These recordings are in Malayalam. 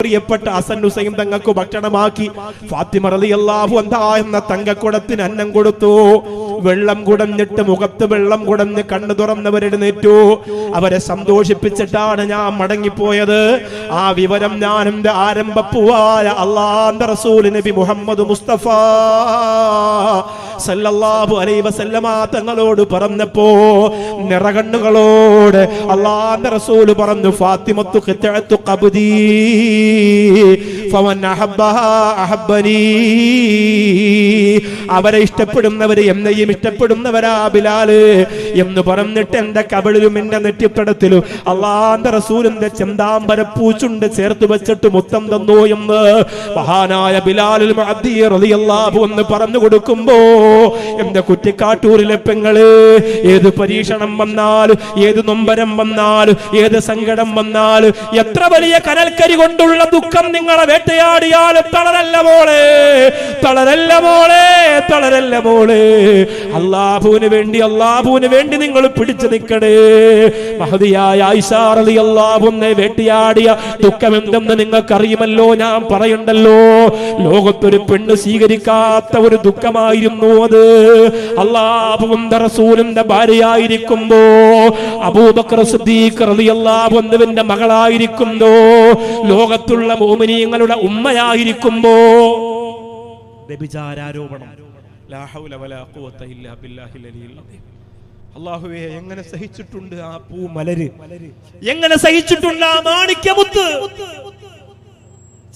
പ്രിയപ്പെട്ട ഹസൻ ഹുസൈൻ തങ്ങൾക്ക് ഭക്ഷണമാക്കി. ഫാത്തിമ റളിയല്ലാഹു അൻഹാ എന്ന തങ്കക്കുടത്തിന് അന്നം കൊടുത്തു. വെള്ളം കുടഞ്ഞിട്ട് മുഖത്ത് വെള്ളം കുടഞ്ഞ് കണ്ണു തുറന്നവരെഴുന്നേറ്റു. അവരെ സന്തോഷിപ്പിച്ചിട്ടാണ് ഞാൻ മടങ്ങിപ്പോയത്. ആ വിവരം ഞാൻ എന്റെ ആരംഭപ്പൂവായ അല്ലാഹുവിന്റെ റസൂൽ നബി മുഹമ്മദ് മുസ്തഫ സല്ലല്ലാഹു അലൈഹി വസല്ലമ തങ്ങളോട് പറഞ്ഞപ്പോ നിറകണ്ണുകളോട് അല്ലാഹുവിന്റെ റസൂൽ പറഞ്ഞു, ഫാത്തിമത്തു ഖിത്അത്തു ഖബ്ദി ഫമൻ അഹബ്ബഹാ അഹബ്ബനി. അവരെ ഇഷ്ടപ്പെടുന്നവര് എന്നെയും ഇഷ്ടപ്പെടുന്നവരാ ബിലാല് എന്ന് പറഞ്ഞിട്ട് എന്റെ കബളിലും എന്റെ നെറ്റിപ്പടത്തിലും അല്ലാഹുവിന്റെ റസൂലിന്റെ ചെന്താമ്പരപ്പൂച്ചുണ്ട് ചേർത്ത് വെച്ചിട്ട് മുത്തം തന്നു എന്ന് മഹാനായ ബിലാലുൽ മുഅദ്ദി റളിയല്ലാഹു അൻഹു പറഞ്ഞു കൊടുക്കുമ്പോ എന്റെ കുറ്റിക്കാട്ടൂരിലെ പെങ്ങള് ഏത് പരീക്ഷണം വന്നാലും ഏത് നൊമ്പരം വന്നാലും ഏത് സങ്കടം വന്നാലും എത്ര വലിയ കനൽക്കരി കൊണ്ടുള്ള ദുഃഖം നിങ്ങളെ വേട്ടയാടിയാലും തളരല്ല മോളെ, തളരല്ല മോളെ, തളരല്ല മോളെ. അല്ലാഹുവിന് വേണ്ടി നിങ്ങൾ പിടിച്ചു നിൽക്കണേ. മഹദിയായ ആയിഷ റളിയല്ലാഹു അൻഹയെ വേട്ടയാടിയ ദുഃഖം എന്തെന്ന് നിങ്ങൾക്കറിയുമല്ലോ, ഞാൻ പറയണ്ടല്ലോ. ലോകത്തൊരു പെണ്ണ് സ്വീകരിക്കാത്ത ഒരു ദുഃഖമായിരുന്നു അത്. അല്ലാഹുവിന്റെ റസൂലിന്റെ ഭാര്യയായിരിക്കുമ്പോ, അബൂബക്കർ സിദ്ദീഖ് റളിയല്ലാഹു അൻഹുവിന്റെ മകളായിരിക്കുമ്പോ, ലോകത്തുള്ള മുഅ്മിനീങ്ങളുടെ ഉമ്മയായിരിക്കുമ്പോ വ്യഭിചാരാരോപണം. ലാ ഹൗല വലാ ഖുവത ഇല്ലാ ബില്ലാഹിൽ അലിയിൽ അദീം. അല്ലാഹുവേ, എങ്ങനെ സഹിച്ചിട്ടുണ്ട് ആ പൂമലര്, എങ്ങനെ സഹിച്ചിട്ടുണ്ട് ആ മാണിക്യമുത്ത്.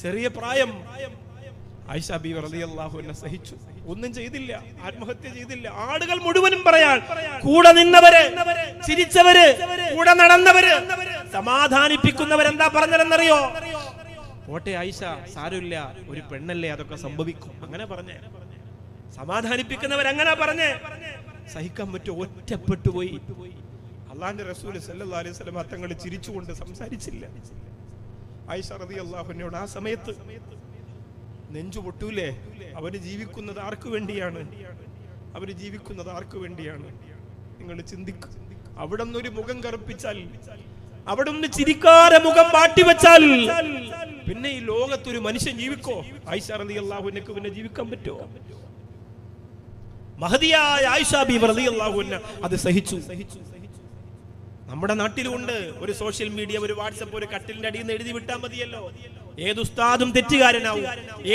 ചെറിയ പ്രായം ആയിഷ ബീവി റളിയല്ലാഹു അൻഹ സഹിച്ചു, ഒന്നും ചെയ്തില്ല, ആത്മഹത്യ ചെയ്തില്ല. ആളുകൾ മുഴുവനും പറയാൻ കൂടെ നിന്നവര്, ചിരിച്ചവര്, കൂടെ നടന്നവര്, സമാധാനിപ്പിക്കുന്നവരെന്താ പറഞ്ഞതെന്നറിയോ? പോട്ടെ ആയിഷ, സാരമില്ല, ഒരു പെണ്ണല്ലേ, അതൊക്കെ സംഭവിക്കും, അങ്ങനെ പറഞ്ഞേ. സമാധാനിപ്പിക്കുന്നവരങ്ങനെ പറഞ്ഞേ. സഹിക്കാൻ പറ്റുമോ? ഒറ്റപ്പെട്ടു പോയി. അല്ലാഹുവിന്റെ റസൂൽ സല്ലല്ലാഹു അലൈഹി വസല്ലം തങ്ങൾ ചിരിച്ചുകൊണ്ട് സംസാരിച്ചില്ല. ആയിഷ റളിയല്ലാഹു അൻഹയോട് ആ സമയത്ത് നെഞ്ചു പൊട്ടൂലേ? അവര് ജീവിക്കുന്നത് ആർക്കു വേണ്ടിയാണ്? അവര് ജീവിക്കുന്നത് ആർക്കു വേണ്ടിയാണ്? നിങ്ങൾ ചിന്തിക്കും. അവിടെ നിന്നൊരു മുഖം കറുപ്പിച്ചാൽ, അവിടെ നിന്ന് ചിരിക്കാതെ മുഖം മാറ്റിവെച്ചാൽ പിന്നെ ഈ ലോകത്തൊരു മനുഷ്യൻ ജീവിക്കോ? ആയിഷ റളിയല്ലാഹു അൻഹയ്ക്ക് പിന്നെ ജീവിക്കാൻ പറ്റുമോ? മഹദിയായ ആയിഷ ബീവി റളിയല്ലാഹു അൻഹ അത് സഹിച്ചു. നമ്മുടെ നാട്ടിലുണ്ട് ഒരു സോഷ്യൽ മീഡിയ, ഒരു വാട്സപ്പ്, ഒരു കട്ടിലിന്റെ അടിയിൽ നിന്ന് എഴുതി വിട്ടാൽ മതിയല്ലോ. ഏത് ഉസ്താദും തെറ്റുകാരനാവും,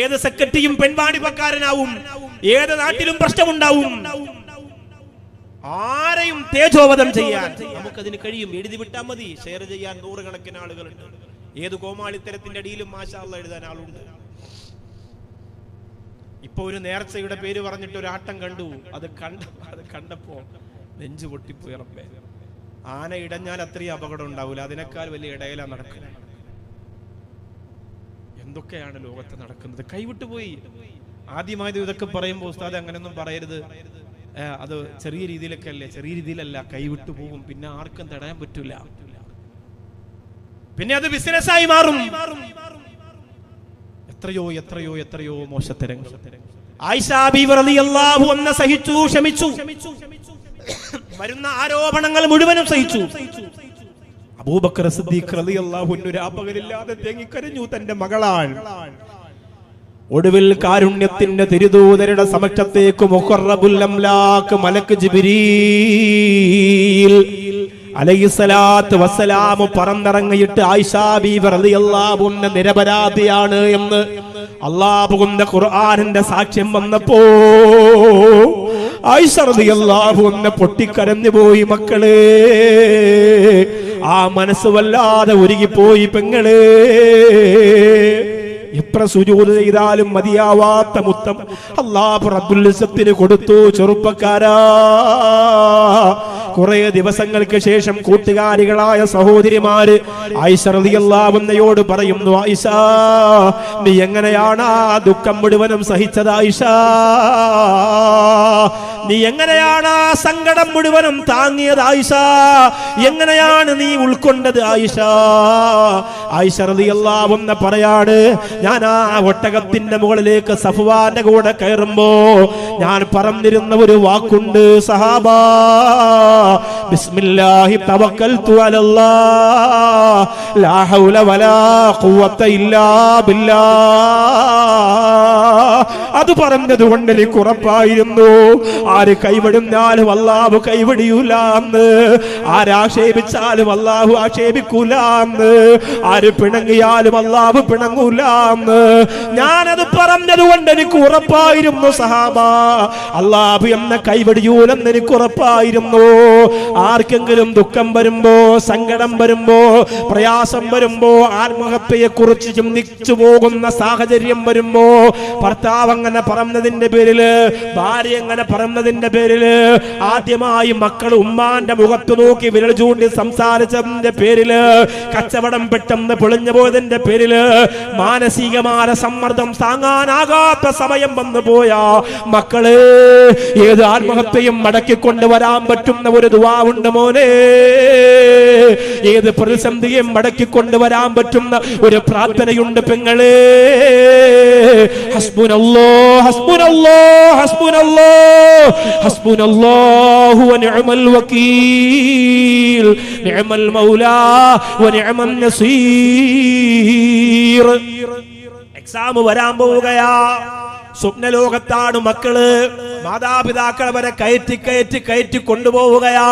ഏത് സെക്രട്ടറിയും പെൺവാണിപ്പക്കാരനാവും, ഏത് നാട്ടിലും പ്രശ്നമുണ്ടാവും. ആരെയും തേജോവധം ചെയ്യാൻ നമുക്കതിന് കഴിയും. എഴുതി വിട്ടാൽ മതി. ഷെയർ ചെയ്യാൻ നൂറുകണക്കിന് ആളുകളുണ്ട്. ഏത് കോമാളിത്തരത്തിന്റെ അടിയിലും മാഷാ അല്ലാഹ് എഴുതാൻ ആളുണ്ട്. ഇപ്പൊ ഒരു നേർച്ചയുടെ പേര് പറഞ്ഞിട്ട് ഒരു ആട്ടം കണ്ടു. അത് കണ്ടപ്പോ നെഞ്ചു പൊട്ടിപ്പോയി. റബ്ബേ, ആന ഇടഞ്ഞാൽ അത്രയും അപകടം ഉണ്ടാവില്ല, അതിനേക്കാൾ വലിയ ഇടയിലാ നടക്കുന്നത്. എന്തൊക്കെയാണ് ലോകത്ത് നടക്കുന്നത്? കൈവിട്ടുപോയി. ആദ്യമായത് ഇതൊക്കെ പറയുമ്പോ ഉസ്താദ് അങ്ങനെയൊന്നും പറയരുത്, അത് ചെറിയ രീതിയിലൊക്കെ അല്ലേ. ചെറിയ രീതിയിലല്ല, കൈവിട്ടു പോകും. പിന്നെ ആർക്കും തടയാൻ പറ്റൂല. പിന്നെ അത് ബിസിനസ്സായി മാറും. എത്രയോ എത്രയോ എത്രയോ മോശത്തരങ്ങൾ. ആയിഷ ബീവി റളിയല്ലാഹു അൻഹ സഹിച്ചു, ക്ഷമിച്ചു. വരുന്ന ആരോപണങ്ങൾ മുഴുവനും സഹിച്ചു. അബൂബക്കർ സിദ്ദീഖ് റളിയല്ലാഹു അൻഹു രാപ്പകലില്ലാതെ തേങ്ങിക്കരഞ്ഞു. തന്റെ മകളാണ്. ഒടുവിൽ കാരുണ്യത്തിന്റെ തിരുദൂതരുടെ സമക്ഷത്തേക്ക് മുഖറബുൽ അംലാക്ക് മലക്ക് ജിബ്രീൽ അലൈഹിസ്സലാത്തു വസ്സലാം പറന്നിറങ്ങിയിട്ട് ആയിഷ ബീവി റളിയല്ലാഹു അൻഹ നിരപരാധിയാണ് എന്ന് അല്ലാഹുവിന്റെ ഖുർആനിന്റെ സാക്ഷ്യം വന്നപ്പോ ആയിഷ റളിയല്ലാഹു അൻഹ പൊട്ടിക്കരഞ്ഞു പോയി. മക്കളെ, ആ മനസ്സ് വല്ലാതെ ഉരുകിപ്പോയി. പെങ്ങളെ, എത്ര സുജൂദ് ചെയ്താലും മതിയാവാത്ത മുത്തം അല്ലാഹു റബ്ബുൽ ഇസ്സത്തിന് കൊടുത്തു. ചെറുപ്പക്കാരാ, കുറെ ദിവസങ്ങൾക്ക് ശേഷം കൂട്ടുകാരികളായ സഹോദരിമാര് ആയിഷ റളിയല്ലാഹു അൻഹയോട് പറയുന്നു, ആയിഷ, നീ എങ്ങനെയാണ് ആ ദുഃഖം മുഴുവനും സഹിച്ചത്? ആയിഷ, നീ എങ്ങനെയാണ് ആ സങ്കടം മുഴുവനും താങ്ങിയത് ആയിഷ? എങ്ങനെയാണ് നീ ഉൾക്കൊണ്ടത് ആയിഷ? ആയിഷ റളിയല്ലാഹു അൻഹ പറയാണ്, ഞാൻ ആ ഒട്ടകത്തിന്റെ മുകളിലേക്ക് സഫ്വാന്റെ കൂടെ കയറുമ്പോ ഞാൻ പറഞ്ഞിരുന്ന ഒരു വാക്കുണ്ട് സഹാബാ, ബിസ്മില്ലാഹി തവക്കൽതു അലല്ലാഹ് ലാ ഹൗല വലാ ഖുവത ഇല്ലാ ബില്ലാഹ്. അത് പറഞ്ഞതുകൊണ്ട് എനിക്ക് ഉറപ്പായിരുന്നു, ആര് കൈവിടുന്നാലും അല്ലാഹു കൈവിടിയൂല എന്ന്, ആരാക്ഷേപിച്ചാലും അല്ലാഹു ആക്ഷേപിക്കൂല എന്ന്, ആര് പിണങ്ങിയാലും അല്ലാഹു പിണങ്ങൂല എന്ന്. ഞാനത് പറഞ്ഞതുകൊണ്ട് എനിക്ക് ഉറപ്പായിരുന്നു സഹാബ, അല്ലാഹു എന്നെ കൈവിടിയൂലെന്ന് എനിക്ക് ഉറപ്പായിരുന്നു. ആർക്കെങ്കിലും ദുഃഖം വരുമ്പോ, സങ്കടം വരുമ്പോ, പ്രയാസം വരുമ്പോ, ആത്മഹത്യയെ കുറിച്ച് ചിന്തിച്ചു പോകുന്ന സാഹചര്യം വരുമ്പോ, ഭർത്താവ് അങ്ങനെ പറഞ്ഞതിന്റെ പേരില്, ഭാര്യ അങ്ങനെ പറഞ്ഞതിന്റെ പേരില്, ആദ്യമായി മക്കൾ ഉമ്മാന്റെ മുഖത്ത് നോക്കി വിരൽ ചൂണ്ടി സംസാരിച്ചതിന്റെ പേരില്, കച്ചവടം പെട്ടെന്ന് പൊളിഞ്ഞു പോയതിന്റെ പേരില്, മാനസികമായ സമ്മർദ്ദം താങ്ങാനാകാത്ത സമയം വന്നു പോയാ മക്കളെ, ഏത് ആത്മഹത്യയും മടക്കിക്കൊണ്ടുവരാൻ പറ്റുന്ന ഒരു ദുആ ഉണ്ട് മോനെ. ഏത് പ്രതിസന്ധിയും മടക്കിക്കൊണ്ടുവരാൻ പറ്റുന്ന ഒരു പ്രാർത്ഥനയുണ്ട് പെങ്ങളെ. ഹസ്ബുനല്ലാഹ് ഹസ്ബുനല്ലാഹ് ഹസ്ബുനല്ലാഹ് ഹസ്ബുനല്ലാഹു വ നിഅമൽ വകീൽ നിഅമൽ മൗലാ വ നിഅമൻ നസീർ. എക്സാം വരാൻ പോവുകയാ. സ്വപ്നലോകത്താണ് മക്കള്. മാതാപിതാക്കൾ വരെ കയറ്റി കൊണ്ടുപോവുകയാ.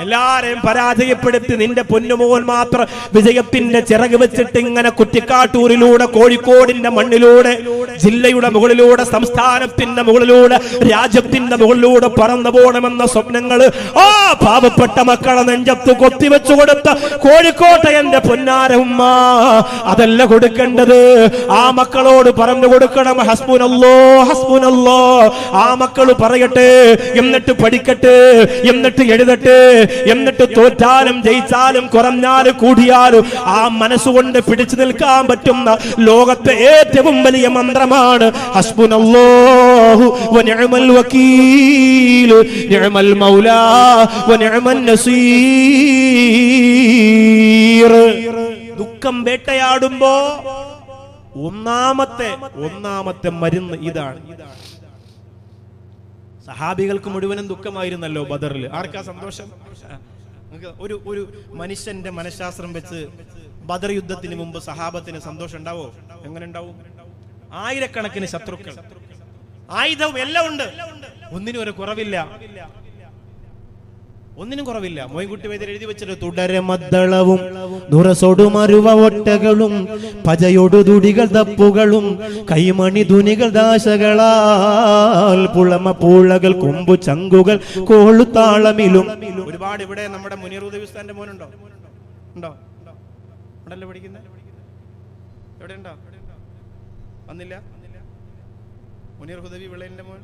എല്ലാരെയും പരാജയപ്പെടുത്തി നിന്റെ പൊന്നുമോൻ മാത്രം വിജയത്തിന്റെ ചിറക് വെച്ചിട്ട് ഇങ്ങനെ കുറ്റിക്കാട്ടൂരിലൂടെ, കോഴിക്കോടിന്റെ മണ്ണിലൂടെ, ജില്ലയുടെ മുകളിലൂടെ, സംസ്ഥാനത്തിന്റെ മുകളിലൂടെ, രാജ്യത്തിന്റെ മുകളിലൂടെ പറന്നു പോകണമെന്ന സ്വപ്നങ്ങള് ആ പാവപ്പെട്ട മക്കളെ നെഞ്ചത്ത് കൊത്തിവെച്ചു കൊടുത്ത കോഴിക്കോട്ടെ എന്റെ പൊന്നാര ഉമ്മ അതല്ല കൊടുക്കേണ്ടത്. ആ മക്കളോട് പറഞ്ഞു കൊടുക്കണം, ഹസ്ബുനല്ലാഹ് ഹസ്ബുനല്ലാഹ്. ആ മക്കള് പറയട്ടെ, എന്നിട്ട് പഠിക്കട്ടെ, എന്നിട്ട് എഴുതട്ടെ, എന്നിട്ട് തോറ്റാലും ജയിച്ചാലും കുറഞ്ഞാലും കൂടിയാലും ആ മനസ്സുകൊണ്ട് പിടിച്ചു നിൽക്കാൻ പറ്റുന്ന ലോകത്തെ ഏറ്റവും വലിയ മന്ത്രമാണ് ഹസ്ബുനല്ലാഹു വ നിഅമൽ വകീൽ നിഅമൽ മൗലാ വ നിഅമൻ നസീർ. ദുഃഖം വേട്ടയാടുമ്പോ ഒന്നാമത്തെ മരുന്ന് ഇതാണ്. സഹാബികൾക്ക് മുഴുവനും ദുഃഖമായിരുന്നല്ലോ ബദറിൽ. ആർക്കാ സന്തോഷം? ഒരു മനുഷ്യന്റെ മനഃശാസ്ത്രം വെച്ച് ബദർ യുദ്ധത്തിന് മുമ്പ് സഹാബത്തിന് സന്തോഷം ഉണ്ടാവോ? എങ്ങനെ ഉണ്ടാവും? ആയിരക്കണക്കിന് ശത്രുക്കൾ, ആയുധവും എല്ലാം ഉണ്ട്, ഒന്നിനും ഒരു കുറവില്ല. മോയിൻകുട്ടി വൈദ്യർ എഴുതി വെച്ചിട്ട്, തുടരെ മദ്ദളവും നുറസൊടുമരുവ ഒട്ടകളും പജയൊടു തുടികൾ തപ്പുകളും കൈമണി ധുനികൾ ദാശകളാൽ പുളമ പൂളകൾ കൊമ്പു ചങ്കുകൾ കോളുതാളമിലും. ഒരുപാട് ഇവിടെ നമ്മുടെ മുനീർ ഉദവി ഉസ്താദിന്റെ മോനുണ്ടോ? ഉണ്ടോ? ഉണ്ടല്ലോ പഠിക്കുന്ന? എവിടെ ഉണ്ടോ? വന്നില്ല? മുനീർ ഉദവി വിളയിന്റെ മോൻ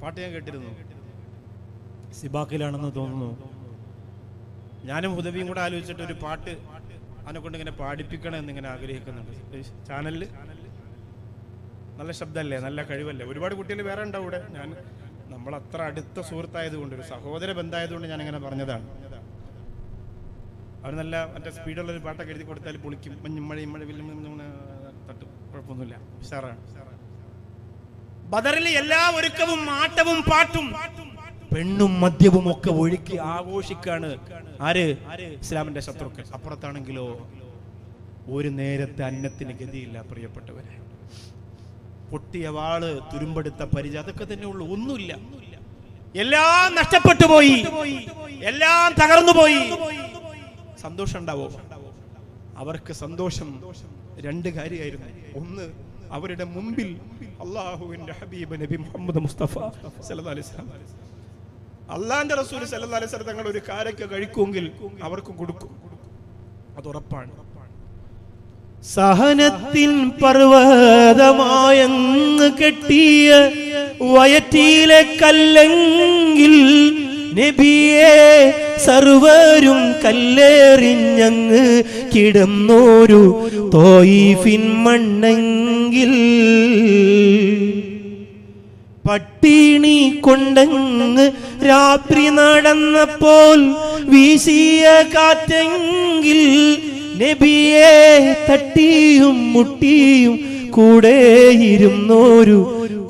പാട്ട് ഞാൻ കേട്ടിരുന്നു. സിബാക്കിലാണെന്ന് തോന്നുന്നു. ഞാനും ഹുദവിയും കൂടെ ആലോചിച്ചിട്ട് ഒരു പാട്ട് അവനെ കൊണ്ട് ഇങ്ങനെ പാടിപ്പിക്കണം എന്നിങ്ങനെ ആഗ്രഹിക്കുന്നുണ്ട്. ചാനലില് നല്ല ശബ്ദമല്ലേ, നല്ല കഴിവല്ലേ? ഒരുപാട് കുട്ടികൾ വേറെ ഉണ്ടാവും ഇവിടെ. നമ്മൾ അത്ര അടുത്ത സുഹൃത്തായതുകൊണ്ട്, ഒരു സഹോദര ബന്ധമായതുകൊണ്ട് ഞാൻ ഇങ്ങനെ പറഞ്ഞതാണ്. അവർ നല്ല മറ്റേ സ്പീഡുള്ളൊരു പാട്ടൊക്കെ എഴുതി കൊടുത്താൽ പൊളിക്കും. മഴ തട്ടും, കുഴപ്പമൊന്നുമില്ല, ഉഷാറാണ്. ബദറിലെ എല്ലാ ഒരുക്കവും ആട്ടവും പാട്ടും പെണ്ണും മദ്യവും ഒക്കെ ഒഴുക്കി ആഘോഷിക്കാണ് ആര്? ഇസ്ലാമിന്റെ ശത്രുക്കൾ. അപ്പുറത്താണെങ്കിലോ ഒരു നേരത്തെ അന്നത്തിന് ഗതിയില്ല പ്രിയപ്പെട്ടവരെ. പൊട്ടിയ വാള്, തുരുമ്പെടുത്ത പരിചയം, അതൊക്കെ തന്നെ ഉള്ളു. ഒന്നുമില്ല. എല്ലാം നഷ്ടപ്പെട്ടു പോയി, എല്ലാം തകർന്നു പോയി. സന്തോഷം ഉണ്ടാവോ? അവർക്ക് സന്തോഷം രണ്ട് കാര്യമായിരുന്നു. ഒന്ന്, അവരുടെ മുമ്പിൽ അല്ലാഹുവിന്റെ ഹബീബ് നബി മുഹമ്മദ് മുസ്തഫ സല്ലല്ലാഹു അലൈഹി വസല്ലം, അല്ലാഹുവിന്റെ റസൂൽ സല്ലല്ലാഹു അലൈഹി വസല്ലം തങ്ങൾ ഒരു കാരക്ക കഴിക്കുമെങ്കിൽ അവർക്ക് കൊടുക്കും, അത് ഉറപ്പാണ്. സഹനത്തിൻ പർവ്വതമായങ്ങ് കെട്ടിയ വയറ്റിലെ കല്ലെങ്കിൽ നബിയെ സർവരും കല്ലേറിഞ്ഞങ്ങ് കിടന്നോരു തോയിഫിൻ മണ്ണെങ്കിൽ പട്ടിണി കൊണ്ടങ്ങ് രാത്രി നടന്നപ്പോൾ വീശിയ കാറ്റെങ്കിൽ നബിയെ തട്ടിയും മുട്ടിയും കൂടെ ഇരുന്നോരു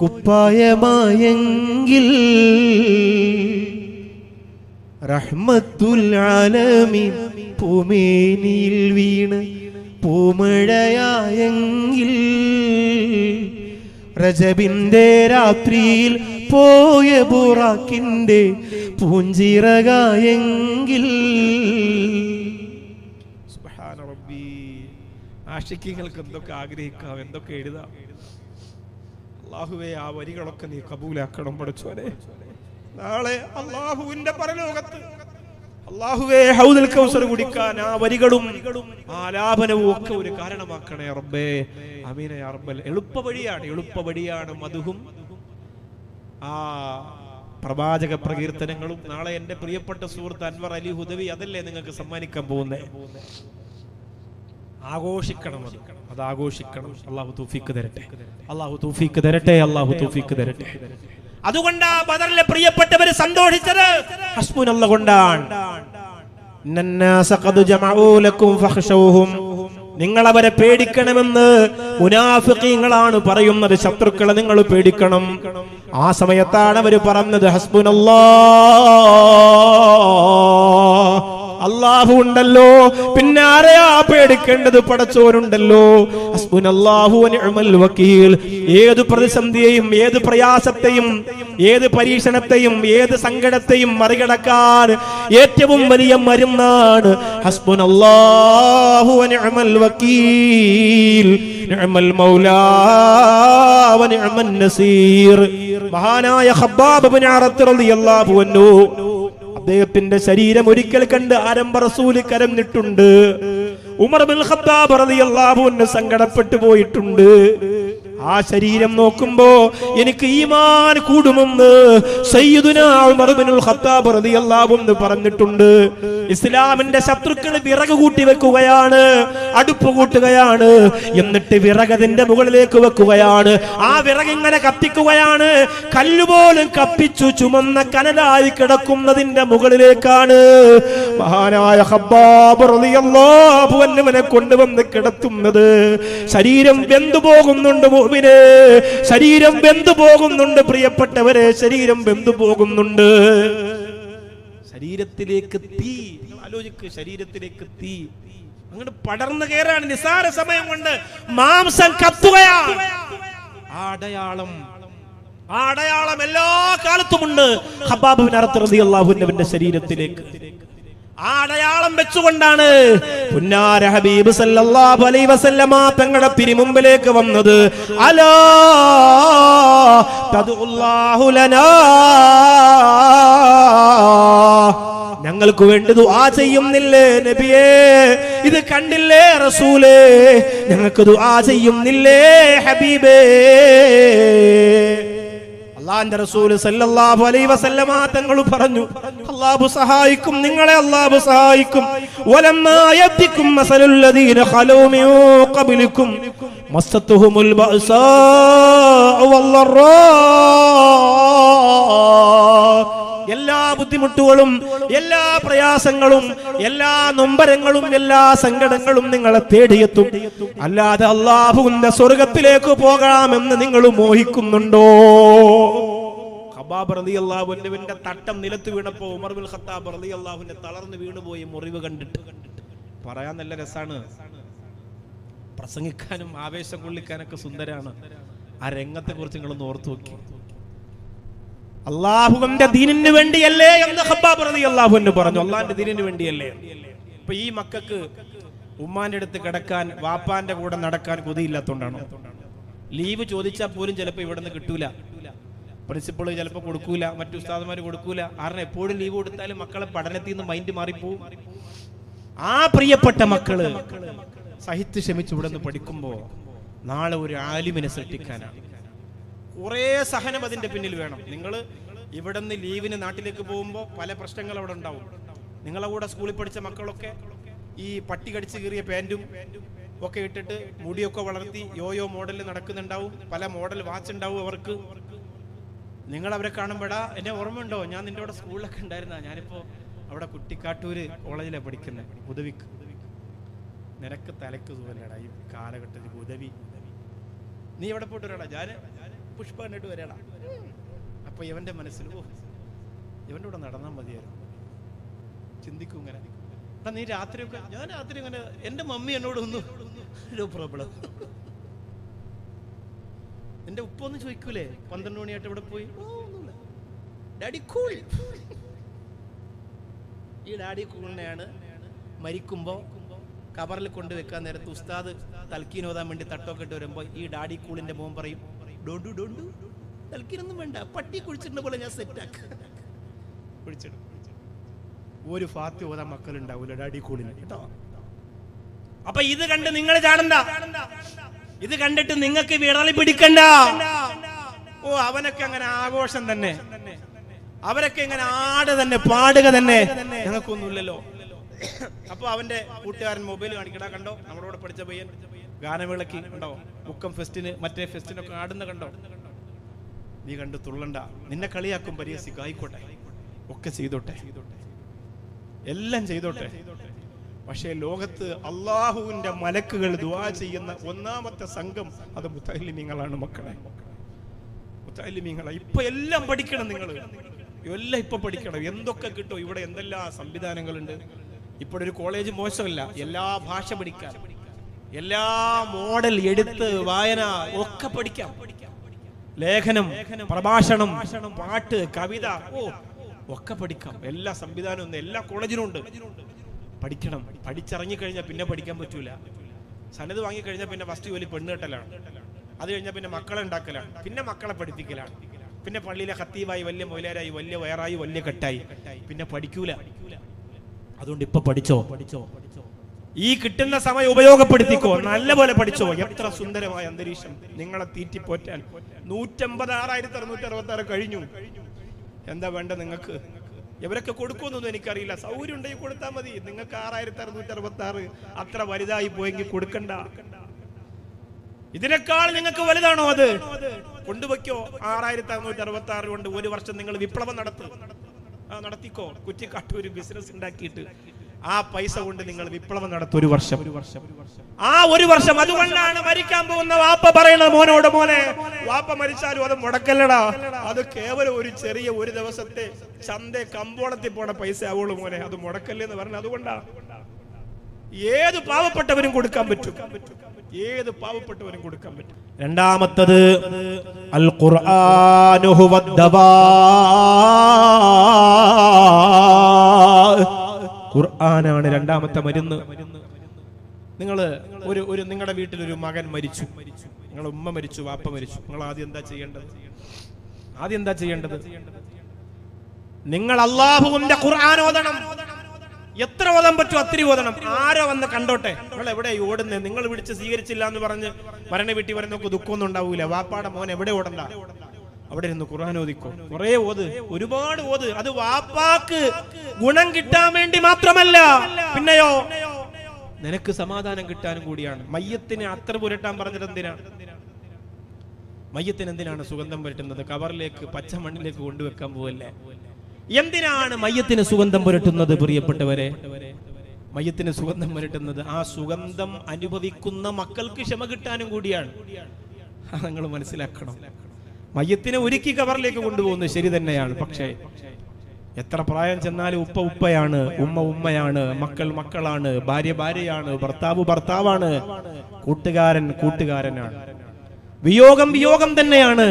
കുപ്പായമായെങ്കിൽ റഹ്മത്തുൽ ആലമീൻ പൂമേനിയിൽ വീണ് പൂമഴയായെങ്കിൽ റജബിന്റെ രാത്രിയിൽ പോയ ബുറാക്കിന്റെ പൂഞ്ചിറകായെങ്കിൽ. സുബ്ഹാന റബ്ബി. ആശിക്കീങ്ങൾക്ക് എന്തൊക്കെ ആഗ്രഹിക്കാം, എന്തൊക്കെ എഴുതാം. അല്ലാഹുവേ, ആ വരികളൊക്കെ നീ കബൂലാക്കണം പടച്ചോനെ. നാളെ അല്ലാഹുവിന്റെ പരലോകത്ത് അല്ലാഹുവേ ഹൗദുൽ കൗസർ കുടിക്കാൻ ആ വരികളും ആലാപനവും ഒക്കെ ഒരു കാരണമാക്കണേ റബ്ബേ. ആമീൻ യാ റബ്ബൽ. എളുപ്പ വഴിയാണ് മധുഹും ആ പ്രവാചക പ്രകീർത്തനങ്ങളും. നാളെ എന്റെ പ്രിയപ്പെട്ട സുഹൃത്ത് അൻവർ അലി ഹുദവി അതല്ലേ നിങ്ങൾക്ക് സമ്മാനിക്കാൻ പോകുന്നേ. ആഘോഷിക്കണം, അത് ആഘോഷിക്കണം. അല്ലാഹു തൗഫീഖ് തരട്ടെ, അല്ലാഹു തൗഫീഖ് തരട്ടെ, അല്ലാഹു തൗഫീഖ് തരട്ടെ. അതുകൊണ്ടാ ബദറിലെ പ്രിയപ്പെട്ടവര് സന്തോഷിച്ചത് ഹസ്ബുനല്ലാഹ് കൊണ്ടാണ്. നിങ്ങൾ അവരെ പേടിക്കണമെന്ന് മുനാഫിഖീങ്ങളാണ് പറയുന്നത്. ശത്രുക്കളെ നിങ്ങൾ പേടിക്കണം. ആ സമയത്താണ് അവര് പറഞ്ഞത് ഹസ്ബുനല്ലാഹ്, അല്ലാഹു ഉണ്ടല്ലോ, പിന്നെ ആരെയാ പേടിക്കേണ്ടത്? പടച്ചോനുണ്ടല്ലോ. ഹസ്ബുനല്ലാഹു വ നിഅമൽ വകീൽ. ഏത് പ്രതിസന്ധിയെയും, ഏത് പ്രയാസത്തെയും, ഏത് പരീക്ഷണത്തെയും, ഏത് സങ്കടത്തെയും മറികടക്കാൻ ഏറ്റവും വലിയ മരുന്നാണ് ഹസ്ബുനല്ലാഹു വ നിഅമൽ വകീൽ, നിഅമൽ മൗലാ വ നിഅമൻ നസീർ. മഹാനായ ഖബ്ബാബ് ഇബ്നു അറത്ത് റളിയല്ലാഹു അൻഹു അദ്ദേഹത്തിന്റെ ശരീരം ഒരിക്കൽ കണ്ട് ആരംഭ റസൂൽ കരഞ്ഞിട്ടുണ്ട്. ഉമർ ഇബ്നുൽ ഖത്താബ് റളിയല്ലാഹു അൻഹു സങ്കടപ്പെട്ടു പോയിട്ടുണ്ട്. ആ ശരീരം നോക്കുമ്പോ എനിക്ക് ഈമാൻ കൂടുമെന്ന് സയ്യിദുനാ ഉമർ ഇബ്നുൽ ഖത്താബ് റളിയല്ലാഹു അൻഹു പറഞ്ഞിട്ടുണ്ട്. ഇസ്ലാമിന്റെ ശത്രുക്കൾ വിറക് കൂട്ടി വെക്കുകയാണ്, അടുപ്പ് കൂട്ടുകയാണ്, എന്നിട്ട് വിറകതിന്റെ മുകളിലേക്ക് വെക്കുകയാണ്. ആ വിറക് ഇങ്ങനെ കത്തിക്കുകയാണ്. കല്ലുപോലും കപ്പിച്ചു ചുമന്ന കനലായി കിടക്കുന്നതിന്റെ മുകളിലേക്കാണ് മഹാനായ ഖബ്ബാബ് റളിയല്ലാഹു അൻഹുവിനെ കൊണ്ടുവന്ന് കിടത്തുന്നത്. ശരീരം വെന്തു പോകുന്നുണ്ട് മുഅ്മിനേ, ശരീരം വെന്തു പോകുന്നുണ്ട് പ്രിയപ്പെട്ടവരെ, ശരീരം വെന്തു പോകുന്നുണ്ട്. ശരീരത്തിലേക്ക് തീ, ആലോചിക്ക്, ശരീരത്തിലേക്ക് തീ അങ്ങോട്ട് പടർന്നു കയറാണ്. നിസാര സമയം കൊണ്ട് മാംസം കത്തുകയാണ്. ആ അടയാളം എല്ലാ കാലത്തുമുണ്ട് ഖബ്ബാബ് ഇബ്നു അറത്ത് റളിയല്ലാഹു അൻഹുവിന്റെ ശരീരത്തിലേക്ക്. ആ അടയാളം വെച്ചുകൊണ്ടാണ് പുന്നാര ഹബീബ് സല്ലല്ലാഹു അലൈഹി വസല്ലമ തങ്ങളുടെ തിരുമുമ്പിലേക്ക് വന്നത്. അലാ തദുല്ലാഹു ലനാ, ഞങ്ങൾക്ക് വേണ്ടി ദുആ ചെയ്യുന്നില്ലേ നബിയേ? ഇത് കണ്ടില്ലേ റസൂലേ? ഞങ്ങൾക്ക് ദുആ ചെയ്യുന്നില്ലേ ഹബീബേ? അല്ലാഹുവിന്റെ റസൂൽ സല്ലല്ലാഹു അലൈഹി വസല്ലമ തങ്ങൾ പറഞ്ഞു, അല്ലാഹു സഹായിക്കും, നിങ്ങളെ അല്ലാഹു സഹായിക്കും. വലമ്മാ യബ്തികും മസലുൽ ലദീന ഖലൂ മിൻ ഖബ്ലികും മസ്സത്തുഹുമുൽ ബഅസാ വല്ലറാ. എല്ലാ ബുദ്ധിമുട്ടുകളും, എല്ലാ പ്രയാസങ്ങളും, എല്ലാ നൊമ്പരങ്ങളും, എല്ലാ സങ്കടങ്ങളും നിങ്ങളെ തേടിയെത്തും. അല്ലാതെ അല്ലാഹുവിന്റെ സ്വർഗത്തിലേക്ക് പോകാമെന്ന് നിങ്ങൾ മോഹിക്കുന്നുണ്ടോ? ഖബ്ബാബ് റളിയല്ലാഹു അൻഹുവിന്റെ തട്ടം നിലത്ത് വീണപ്പോ ഉമർ ഇബ്നുൽ ഖത്താബ് റളിയല്ലാഹു അൻഹു തളർന്നു വീണുപോയി മുറിവ് കണ്ടിട്ട്. പറയാൻ നല്ല രസാണ്, പ്രസംഗിക്കാനും ആവേശം കൊള്ളിക്കാനൊക്കെ സുന്ദരാണ്. ആ രംഗത്തെ കുറിച്ച് നിങ്ങളൊന്ന് ഓർത്തു നോക്കി. അല്ലാഹുവിന്റെ ദീനിന് വേണ്ടിയല്ലേ എന്ന് ഖബ്ബാബ് റളിയല്ലാഹു അൻഹു പറഞ്ഞു. അല്ലാഹുവിന്റെ ദീനിന് വേണ്ടിയല്ലേ. ഇപ്പൊ ഈ മക്കൾക്ക് ഉമ്മാന്റെ അടുത്ത് കിടക്കാൻ, വാപ്പാന്റെ കൂടെ നടക്കാൻ കൊതിയില്ലാത്തോണ്ടാണോ? ലീവ് ചോദിച്ചാൽ പോലും ചിലപ്പോൾ ഇവിടെ നിന്ന് കിട്ടൂല. പ്രിൻസിപ്പൾ ചിലപ്പോൾ കൊടുക്കൂല, മറ്റു ഉസ്താദുമാർ കൊടുക്കൂല. കാരണം എപ്പോഴും ലീവ് കൊടുത്താലും മക്കളെ പഠനത്തിൽ നിന്ന് മൈൻഡ് മാറിപ്പോവും. ആ പ്രിയപ്പെട്ട മക്കള് സഹിച്ച് ക്ഷമിച്ച് ഇവിടെ നിന്ന് പഠിക്കുമ്പോ നാളെ ഒരു ആലിമിനെ സൃഷ്ടിക്കാനാണ്. കുറെ സഹനം അതിന്റെ പിന്നിൽ വേണം. നിങ്ങൾ ഇവിടെ നിന്ന് ലീവിന് നാട്ടിലേക്ക് പോകുമ്പോൾ പല പ്രശ്നങ്ങൾ അവിടെ ഉണ്ടാവും. നിങ്ങളെ കൂടെ സ്കൂളിൽ പഠിച്ച മക്കളൊക്കെ ഈ പട്ടി കടിച്ച് കീറിയ പാൻറ്റും ഒക്കെ ഇട്ടിട്ട് മുടിയൊക്കെ വളർത്തി യോയോ മോഡലിൽ നടക്കുന്നുണ്ടാവും. പല മോഡൽ വാച്ച് ഉണ്ടാവും അവർക്ക്. നിങ്ങൾ അവരെ കാണുമ്പോഴാ എന്നെ ഓർമ്മയുണ്ടോ, ഞാൻ നിന്റെ അവിടെ സ്കൂളിലൊക്കെ ഉണ്ടായിരുന്ന, ഞാനിപ്പോ അവിടെ കുട്ടിക്കാട്ടൂര് കോളേജിലാണ് പഠിക്കുന്നത്, ഉദവിക്ക്. നിനക്ക് തലക്ക് സുഖല്ലടാ ഈ കാലഘട്ടത്തിൽ ഉദവി. നീ എവിടെ പോയിട്ട് വരാടാ? ഞാൻ പുഷ്പ കണ്ടിട്ട് വരാടാ. അപ്പൊ ഇവന്റെ മനസ്സിൽ ഇവന്റെ കൂടെ നടന്നാൽ മതിയായിരുന്നു. ചിന്തിക്കും ഇങ്ങനെ, നീ രാത്രിയൊക്കെ, ഞാൻ രാത്രി ഇങ്ങനെ, എന്റെ മമ്മി എന്നോട് നോ പ്രോബ്ലം. എന്റെ ഉപ്പൊന്നും ചോദിക്കൂലേ 12 മണിയായിട്ട് ഇവിടെ പോയി? Daddy cool. ഈ ഡാഡി കൂളിനെയാണ് മരിക്കുമ്പോ കബറിൽ കൊണ്ടുവെക്കാൻ നേരത്ത് ഉസ്താദ് തൽക്കീൻ ഓതാൻ വേണ്ടി തട്ടൊക്കെ ഇട്ട് വരുമ്പോ ഈ ഡാഡി കൂളിന്റെ മോൻ പറയും, ഡോണ്ടു ഡോണ്ടു, തൽക്കീനൊന്നും വേണ്ട, പട്ടി കുഴിച്ചിട്ടുള്ള പോലെ ഞാൻ സെറ്റാക്ക്. കുഴിച്ചിടും. ഒരു ഫാത്തി ഓതാൻ മക്കളുണ്ടാവൂല ഡാഡി കൂളിന് കേട്ടോ. അപ്പൊ ഇത് കണ്ട് നിങ്ങൾ ചാടണ്ട, ഇത് കണ്ടിട്ട് നിങ്ങൾക്ക് വിടളി പിടിക്കണ്ട. ഓ അവനൊക്കെ അങ്ങനെ ആഘോഷം തന്നെ, അവരൊക്കെ ഇങ്ങനെ ആട് തന്നെ, പാടുക തന്നെ, ഞങ്ങൾക്കൊന്നുമില്ലല്ലോ. അപ്പൊ അവന്റെ കൂട്ടുകാരൻ മൊബൈൽ കാണിക്കടാ, കണ്ടോ നമ്മളോട് പഠിച്ച പയ്യൻ ഗാനമേളക്ക് കണ്ടോ, മുക്കം ഫെസ്റ്റിന് മറ്റേ ഫെസ്റ്റിനൊക്കെ ആടുന്ന കണ്ടോ. നീ കണ്ടു തുള്ളണ്ട, നിന്നെ കളിയാക്കും, പരിഹസിക്കും, ആയിക്കോട്ടെ, ഒക്കെ ചെയ്തോട്ടെ, എല്ലാം ചെയ്തോട്ടെ. പക്ഷേ ലോകത്ത് അള്ളാഹുവിന്റെ മലക്കുകൾ ദുആ ചെയ്യുന്ന ഒന്നാമത്തെ സംഘം അത് മുത്തഅല്ലിമീങ്ങളാണ് മക്കളെ, മുത്തഅല്ലിമീങ്ങളാ. ഇപ്പൊ എല്ലാം പഠിക്കണം, നിങ്ങൾ എല്ലാം ഇപ്പൊ പഠിക്കണം. എന്തൊക്കെ കിട്ടും ഇവിടെ, എന്തെല്ലാം സംവിധാനങ്ങളുണ്ട്. ഇപ്പോഴൊരു കോളേജ് മോശമല്ല, എല്ലാ ഭാഷ പഠിക്കാം, എല്ലാ മോഡൽ എഴുത്ത് വായന ഒക്കെ പഠിക്കാം, ലേഖനം, പ്രഭാഷണം, പാട്ട്, കവിത ഒക്കെ പഠിക്കാം. എല്ലാ സംവിധാനവും എല്ലാ കോളേജിലും ഉണ്ട്. പഠിക്കണം. പഠിച്ചിറങ്ങിക്കഴിഞ്ഞാൽ പിന്നെ പഠിക്കാൻ പറ്റൂല. സനത് വാങ്ങിക്കഴിഞ്ഞാൽ പിന്നെ ഫസ്റ്റ് ജോലി പെണ്ണ് കെട്ടലാണ്, അത് കഴിഞ്ഞാൽ പിന്നെ മക്കളെ ഉണ്ടാക്കലാണ്, പിന്നെ മക്കളെ പഠിപ്പിക്കലാണ്, പിന്നെ പള്ളിയിലെ ഖത്തീബായി, വലിയ മൊയിലാരായി, വലിയ വയറായി, വലിയ കെട്ടായി, പിന്നെ പഠിക്കൂല. അതുകൊണ്ട് ഇപ്പൊ പഠിച്ചോ, ഈ കിട്ടുന്ന സമയം ഉപയോഗപ്പെടുത്തിക്കോ, നല്ലപോലെ പഠിച്ചോ. എത്ര സുന്ദരമായ അന്തരീക്ഷം നിങ്ങളെ തീറ്റിപ്പോറ്റാൻ. 156,666 കഴിഞ്ഞു. എന്താ വേണ്ട നിങ്ങൾക്ക്? ഇവരൊക്കെ കൊടുക്കുമെന്നൊന്നും എനിക്കറിയില്ല. സൗകര്യം ഉണ്ടെങ്കിൽ കൊടുത്താൽ മതി. നിങ്ങൾക്ക് 6,666 അത്ര വലുതായി പോയെങ്കിൽ കൊടുക്കണ്ട. ഇതിനേക്കാൾ നിങ്ങൾക്ക് വലുതാണോ അത്? കൊണ്ടുവയ്ക്കോ. 6,666 കൊണ്ട് ഒരു വർഷം നിങ്ങൾ വിപ്ലവം നടത്തിക്കോ. കുറ്റിക്കാട്ടൂര് ബിസിനസ് ഉണ്ടാക്കിയിട്ട് ആ പൈസ കൊണ്ട് നിങ്ങൾ വിപ്ലവം നടത്തും. ഒരു വർഷം. ആ ഒരു വർഷം. അതുകൊണ്ടാണ് മരിക്കാൻ പോകുന്ന വാപ്പ പറയണത് മോനോട്, മോനെ വാപ്പ മരിച്ചാലും അത് മുടക്കല്ലടാ, അത് കേവലം ഒരു ചെറിയ ഒരു ദിവസത്തെ ചന്ത കമ്പോളത്തിൽ പോണ പൈസ ആവുള്ളൂ മോനെ, അത് മുടക്കല്ലെന്ന് പറഞ്ഞ. അതുകൊണ്ടാ ഏത് പാവപ്പെട്ടവരും കൊടുക്കാൻ പറ്റും, ഏത് പാവപ്പെട്ടവരും കൊടുക്കാൻ പറ്റും. രണ്ടാമത്തത് അൽ ഖുർആനു ഹുവദ്ദവാ. ഖുർആനാണ് രണ്ടാമത്തെ മരുന്ന്. നിങ്ങള് നിങ്ങളുടെ വീട്ടിലൊരു മകൻ മരിച്ചു, നിങ്ങളുടെ ഉമ്മ മരിച്ചു, വാപ്പ മരിച്ചു. നിങ്ങൾ ആദ്യം എന്താ ചെയ്യേണ്ടത്? നിങ്ങൾ അല്ലാഹുവിന്റെ ഖുർആൻ ഓതണം. എത്ര ഓതാൻ പറ്റും അത്തിരി ഓതണം. ആരോ വന്ന് കണ്ടോട്ടെ. നിങ്ങൾ എവിടെ ഓടുന്നേ? നിങ്ങൾ വിളിച്ച് സ്വീകരിച്ചില്ല എന്ന് പറഞ്ഞ് മരണ വീട്ടിൽ വരുന്നവർക്ക് ദുഃഖമൊന്നും ഉണ്ടാവൂല. വാപ്പാടെ മോൻ എവിടെ ഓടണ്ട, അവിടെ ഇരുന്ന് ഖുർആൻ ഓതിക്കോ. കുറെ ഓത്, ഒരുപാട് ഓത്. അത് വാപ്പാക്ക് ഗുണം കിട്ടാൻ വേണ്ടി മാത്രമല്ല, പിന്നെയോ നിനക്ക് സമാധാനം കിട്ടാനും കൂടിയാണ്. മയ്യത്തിന് അത്ര പുരട്ടാൻ പറഞ്ഞത് എന്തിനാണ്? മയ്യത്തിന് എന്തിനാണ് സുഗന്ധം പുരട്ടുന്നത്? കവറിലേക്ക് പച്ച മണ്ണിലേക്ക് കൊണ്ടുവെക്കാൻ പോവല്ലേ? എന്തിനാണ് മയ്യത്തിന് സുഗന്ധം പുരട്ടുന്നത്? പ്രിയപ്പെട്ടവരെ, മയ്യത്തിന് സുഗന്ധം പുരട്ടുന്നത് ആ സുഗന്ധം അനുഭവിക്കുന്ന മക്കൾക്ക് ക്ഷമ കിട്ടാനും കൂടിയാണ്. നിങ്ങൾ മനസ്സിലാക്കണം. മയ്യത്തിനെ ഒരുക്കി കവറിലേക്ക് കൊണ്ടുപോകുന്നത് ശരി തന്നെയാണ്. പക്ഷേ എത്ര പ്രായം ചെന്നാലും ഉപ്പ ഉപ്പയാണ്, ഉമ്മ ഉമ്മയാണ്, മക്കൾ മക്കളാണ്, ഭാര്യ ഭാര്യയാണ്, ഭർത്താവ് ഭർത്താവാണ്, കൂട്ടുകാരൻ കൂട്ടുകാരനാണ്. വിയോഗം വിയോഗം തന്നെയാണ്.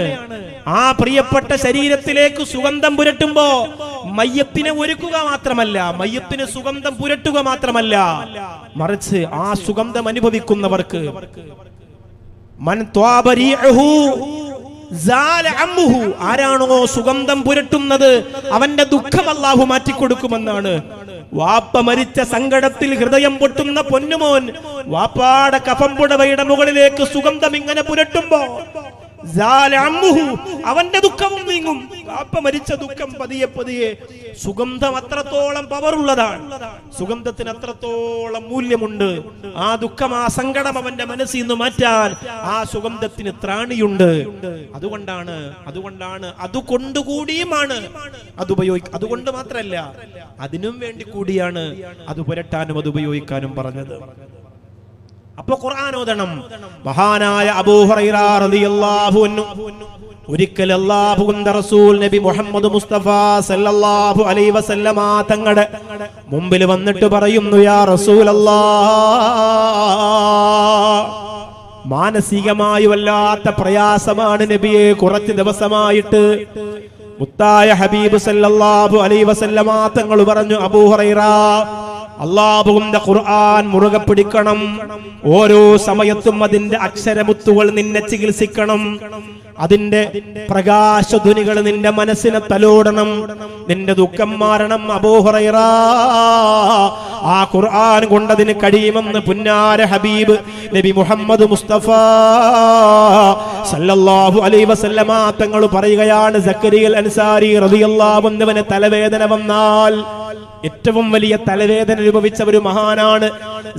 ആ പ്രിയപ്പെട്ട ശരീരത്തിലേക്ക് സുഗന്ധം പുരട്ടുമ്പോ മയ്യത്തിനെ ഒരുക്കുക മാത്രമല്ല, മയ്യത്തിന് സുഗന്ധം പുരട്ടുക മാത്രമല്ല, മറിച്ച് ആ സുഗന്ധം അനുഭവിക്കുന്നവർക്ക് മൻ ത്വാബരീഉഹു സാല അമ്മുഹു, ആരാണോ സുഗന്ധം പുരട്ടുന്നത് അവന്റെ ദുഃഖം അല്ലാഹു മാറ്റിക്കൊടുക്കുമെന്നാണ്. വാപ്പ മരിച്ച സങ്കടത്തിൽ ഹൃദയം പൊട്ടുന്ന പൊന്നുമോൻ വാപ്പാടെ കഫംപുടവയുടെ മുകളിലേക്ക് സുഗന്ധം ഇങ്ങനെ പുരട്ടുമ്പോ അവന്റെ ദുഃഖവും നീങ്ങും. വാപ്പ മരിച്ച ദുഃഖം പതിയെ പതിയെ. സുഗന്ധം അത്രത്തോളം പവറുള്ളതാണ്, സുഗന്ധത്തിന് അത്രത്തോളം മൂല്യമുണ്ട്. ആ ദുഃഖം, ആ സങ്കടം അവന്റെ മനസ്സിൽ നിന്ന് മാറ്റാൻ ആ സുഗന്ധത്തിന് ത്രാണിയുണ്ട്. അതുകൊണ്ടാണ് അതുകൊണ്ടുകൂടിയുമാണ് അത് ഉപയോഗിക്കുക. അതുകൊണ്ട് മാത്രല്ല, അതിനും വേണ്ടി കൂടിയാണ് അത് പുരട്ടാനും അത് ഉപയോഗിക്കാനും പറഞ്ഞത്. അപ്പൊ ഖുർആൻ ഓതണം. മഹാനായ അബൂ ഹുറൈറ റളിയല്ലാഹു അൻഹു ഒരിക്കൽ അല്ലാഹുവിന്റെ റസൂൽ നബി മുഹമ്മദ് മുസ്തഫ സല്ലല്ലാഹു അലൈഹി വസല്ലമ തങ്ങളുടെ മുമ്പിൽ വന്നിട്ട് പറയുന്നു, യാ റസൂലല്ലാഹ്, മാനസികമായി വല്ലാത്ത പ്രയാസമാണ് നബിയെ, കുറച്ച് ദിവസമായിട്ട്. മുത്തായ ഹബീബ് സല്ലല്ലാഹു അലൈഹി വസല്ലമ തങ്ങൾ പറഞ്ഞു, അബൂ ഹുറൈറ, അല്ലാഹുവിന്റെ ഖുർആൻ മുറുകെ പിടിക്കണം. ഓരോ സമയത്തും അതിന്റെ അക്ഷരമുത്തുകൾ നിന്നെ ചികിത്സിക്കണം. അതിന്റെ പ്രകാശധ്വനികൾ നിന്റെ മനസ്സിനെ തലോടണം. നിന്റെ ദുഃഖം മാറണം അബൂ ഹുറൈറ. ആ ഖുർആൻ കൊണ്ടതിന് കഴിയുമെന്ന് പുന്നാര ഹബീബ് നബി മുഹമ്മദ് മുസ്തഫ സല്ലല്ലാഹു അലൈഹി വസല്ലമ തങ്ങൾ പറയുകയാണ്, സക്കരിയൽ അൻസാരി റളിയല്ലാഹു അൻഹുവിന് തലവേദന വന്നാൽ, ഏറ്റവും വലിയ തലവേദന അനുഭവിച്ച ഒരു മഹാനാണ്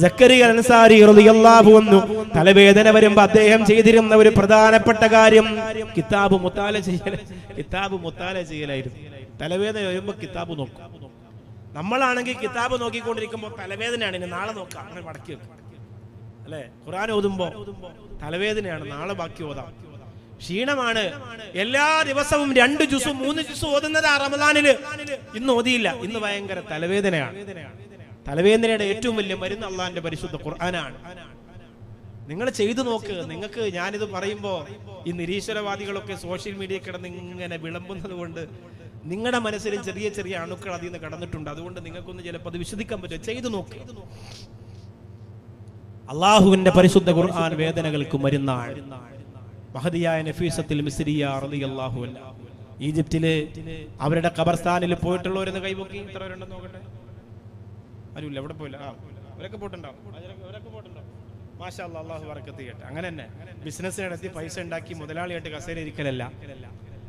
സക്കരിയ അൻസാരി റളിയല്ലാഹു അൻഹു. തലവേദന വരുമ്പോ അദ്ദേഹം ചെയ്തിരുന്ന ഒരു പ്രധാനപ്പെട്ട കാര്യം കിതാബ് മുത്താല ചെയ്യലായിരുന്നു. തലവേദന വരുമ്പോ കിതാബ് നോക്കും. നമ്മളാണെങ്കിൽ കിതാബ് നോക്കിക്കൊണ്ടിരിക്കുമ്പോ തലവേദനയാണ്, ഇനി നാളെ നോക്കാം, അങ്ങനെ മടക്കി വെക്കും അല്ലെ. ഖുർആൻ ഓതുമ്പോ തലവേദനയാണ്, നാളെ ബാക്കി ഓതാം. ക്ഷീണമാണ്. എല്ലാ ദിവസവും 2 ജുസ് 3 ജുസ് ഓതുന്നത് റമദാനില്. ഇന്ന് ഓതിയില്ല, ഇന്ന് ഭയങ്കര തലവേദനയാണ്. തലവേദനയുടെ ഏറ്റവും വലിയ മരുന്ന് അള്ളാഹിന്റെ പരിശുദ്ധ ഖുർആനാണ്. നിങ്ങൾ ചെയ്തു നോക്ക്. നിങ്ങൾക്ക് ഞാനിത് പറയുമ്പോ ഈ നിരീശ്വരവാദികളൊക്കെ സോഷ്യൽ മീഡിയ കിടന്ന് ഇങ്ങനെ വിളമ്പുന്നത് കൊണ്ട് നിങ്ങളുടെ മനസ്സിലും ചെറിയ ചെറിയ അണുക്കൾ അതിൽ നിന്ന് കടന്നിട്ടുണ്ട്. അതുകൊണ്ട് നിങ്ങൾക്കൊന്ന് ചിലപ്പോൾ അത് വിശദിക്കാൻ പറ്റും. ചെയ്തു നോക്ക്. അള്ളാഹുവിന്റെ പരിശുദ്ധ ഖുർആൻ വേദനകൾക്ക് മരുന്നാണ്. മഹദിയായ നഫീസത്തുൽ മിസ്രിയ റളിയല്ലാഹു അൻഹ ഈജിപ്തിലെ അവരുടെ ഖബർസ്ഥാനിൽ പോയിട്ടുള്ളവരെന്ന് കൈപൊക്കി. എത്ര പേരുണ്ടെന്ന് നോക്കട്ടെ. ആരുമില്ല, എവിടെ പോയില്ല. അവരൊക്കെ പോയിട്ടുണ്ടാവും. മാഷാ അല്ലാഹ്, അല്ലാഹു ബറക്കത്ത് ചെയ്യട്ടെ. അങ്ങനെ തന്നെ ബിസിനസ് നടത്തി പൈസ ഉണ്ടാക്കി മുതലാളിയായിട്ട് കസേര ഇരിക്കലല്ല.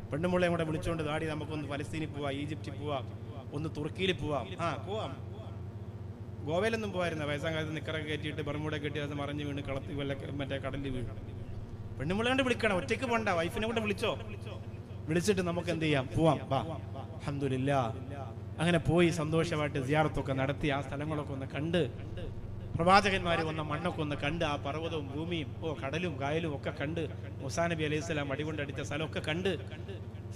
പെണ്ണുമുള്ളയും കൂടെ വിളിച്ചുകൊണ്ട് ദാടി നമുക്കൊന്ന് ഫലസ്തീനിൽ പോവാം, ഈജിപ്തിൽ പോവാം, ഒന്ന് തുർക്കിയിൽ പോവാം. പോവാം. ഗോവയിലൊന്നും പോവായിരുന്ന വയസ്സാകാലത്ത് നിക്കറൊക്കെ കയറ്റിയിട്ട് ബർമൂട കെട്ടി അത് മറിഞ്ഞ് വീണ് കളത്തി മറ്റേ കടലിൽ വീണ്. പെണ്ണുമുള്ള കൊണ്ട് വിളിക്കണം, ഒറ്റയ്ക്ക് പോണ്ട, വൈഫിനെ കൂടെ വിളിച്ചിട്ട് നമുക്ക് എന്ത് ചെയ്യാം, പോവാം, വാ, അൽഹംദുലില്ലാഹ്. അങ്ങനെ പോയി സന്തോഷമായിട്ട് സിയാറത്തൊക്കെ നടത്തി ആ സ്ഥലങ്ങളൊക്കെ ഒന്ന് കണ്ട്, പ്രവാചകന്മാർ വന്ന മണ്ണൊക്കെ ഒന്ന് കണ്ട്, ആ പർവ്വതവും ഭൂമിയും കടലും കായലും ഒക്കെ കണ്ട്, മൂസാ നബി അലൈഹി സ്വലാം അടികൊണ്ടടിച്ച സ്ഥലമൊക്കെ കണ്ട്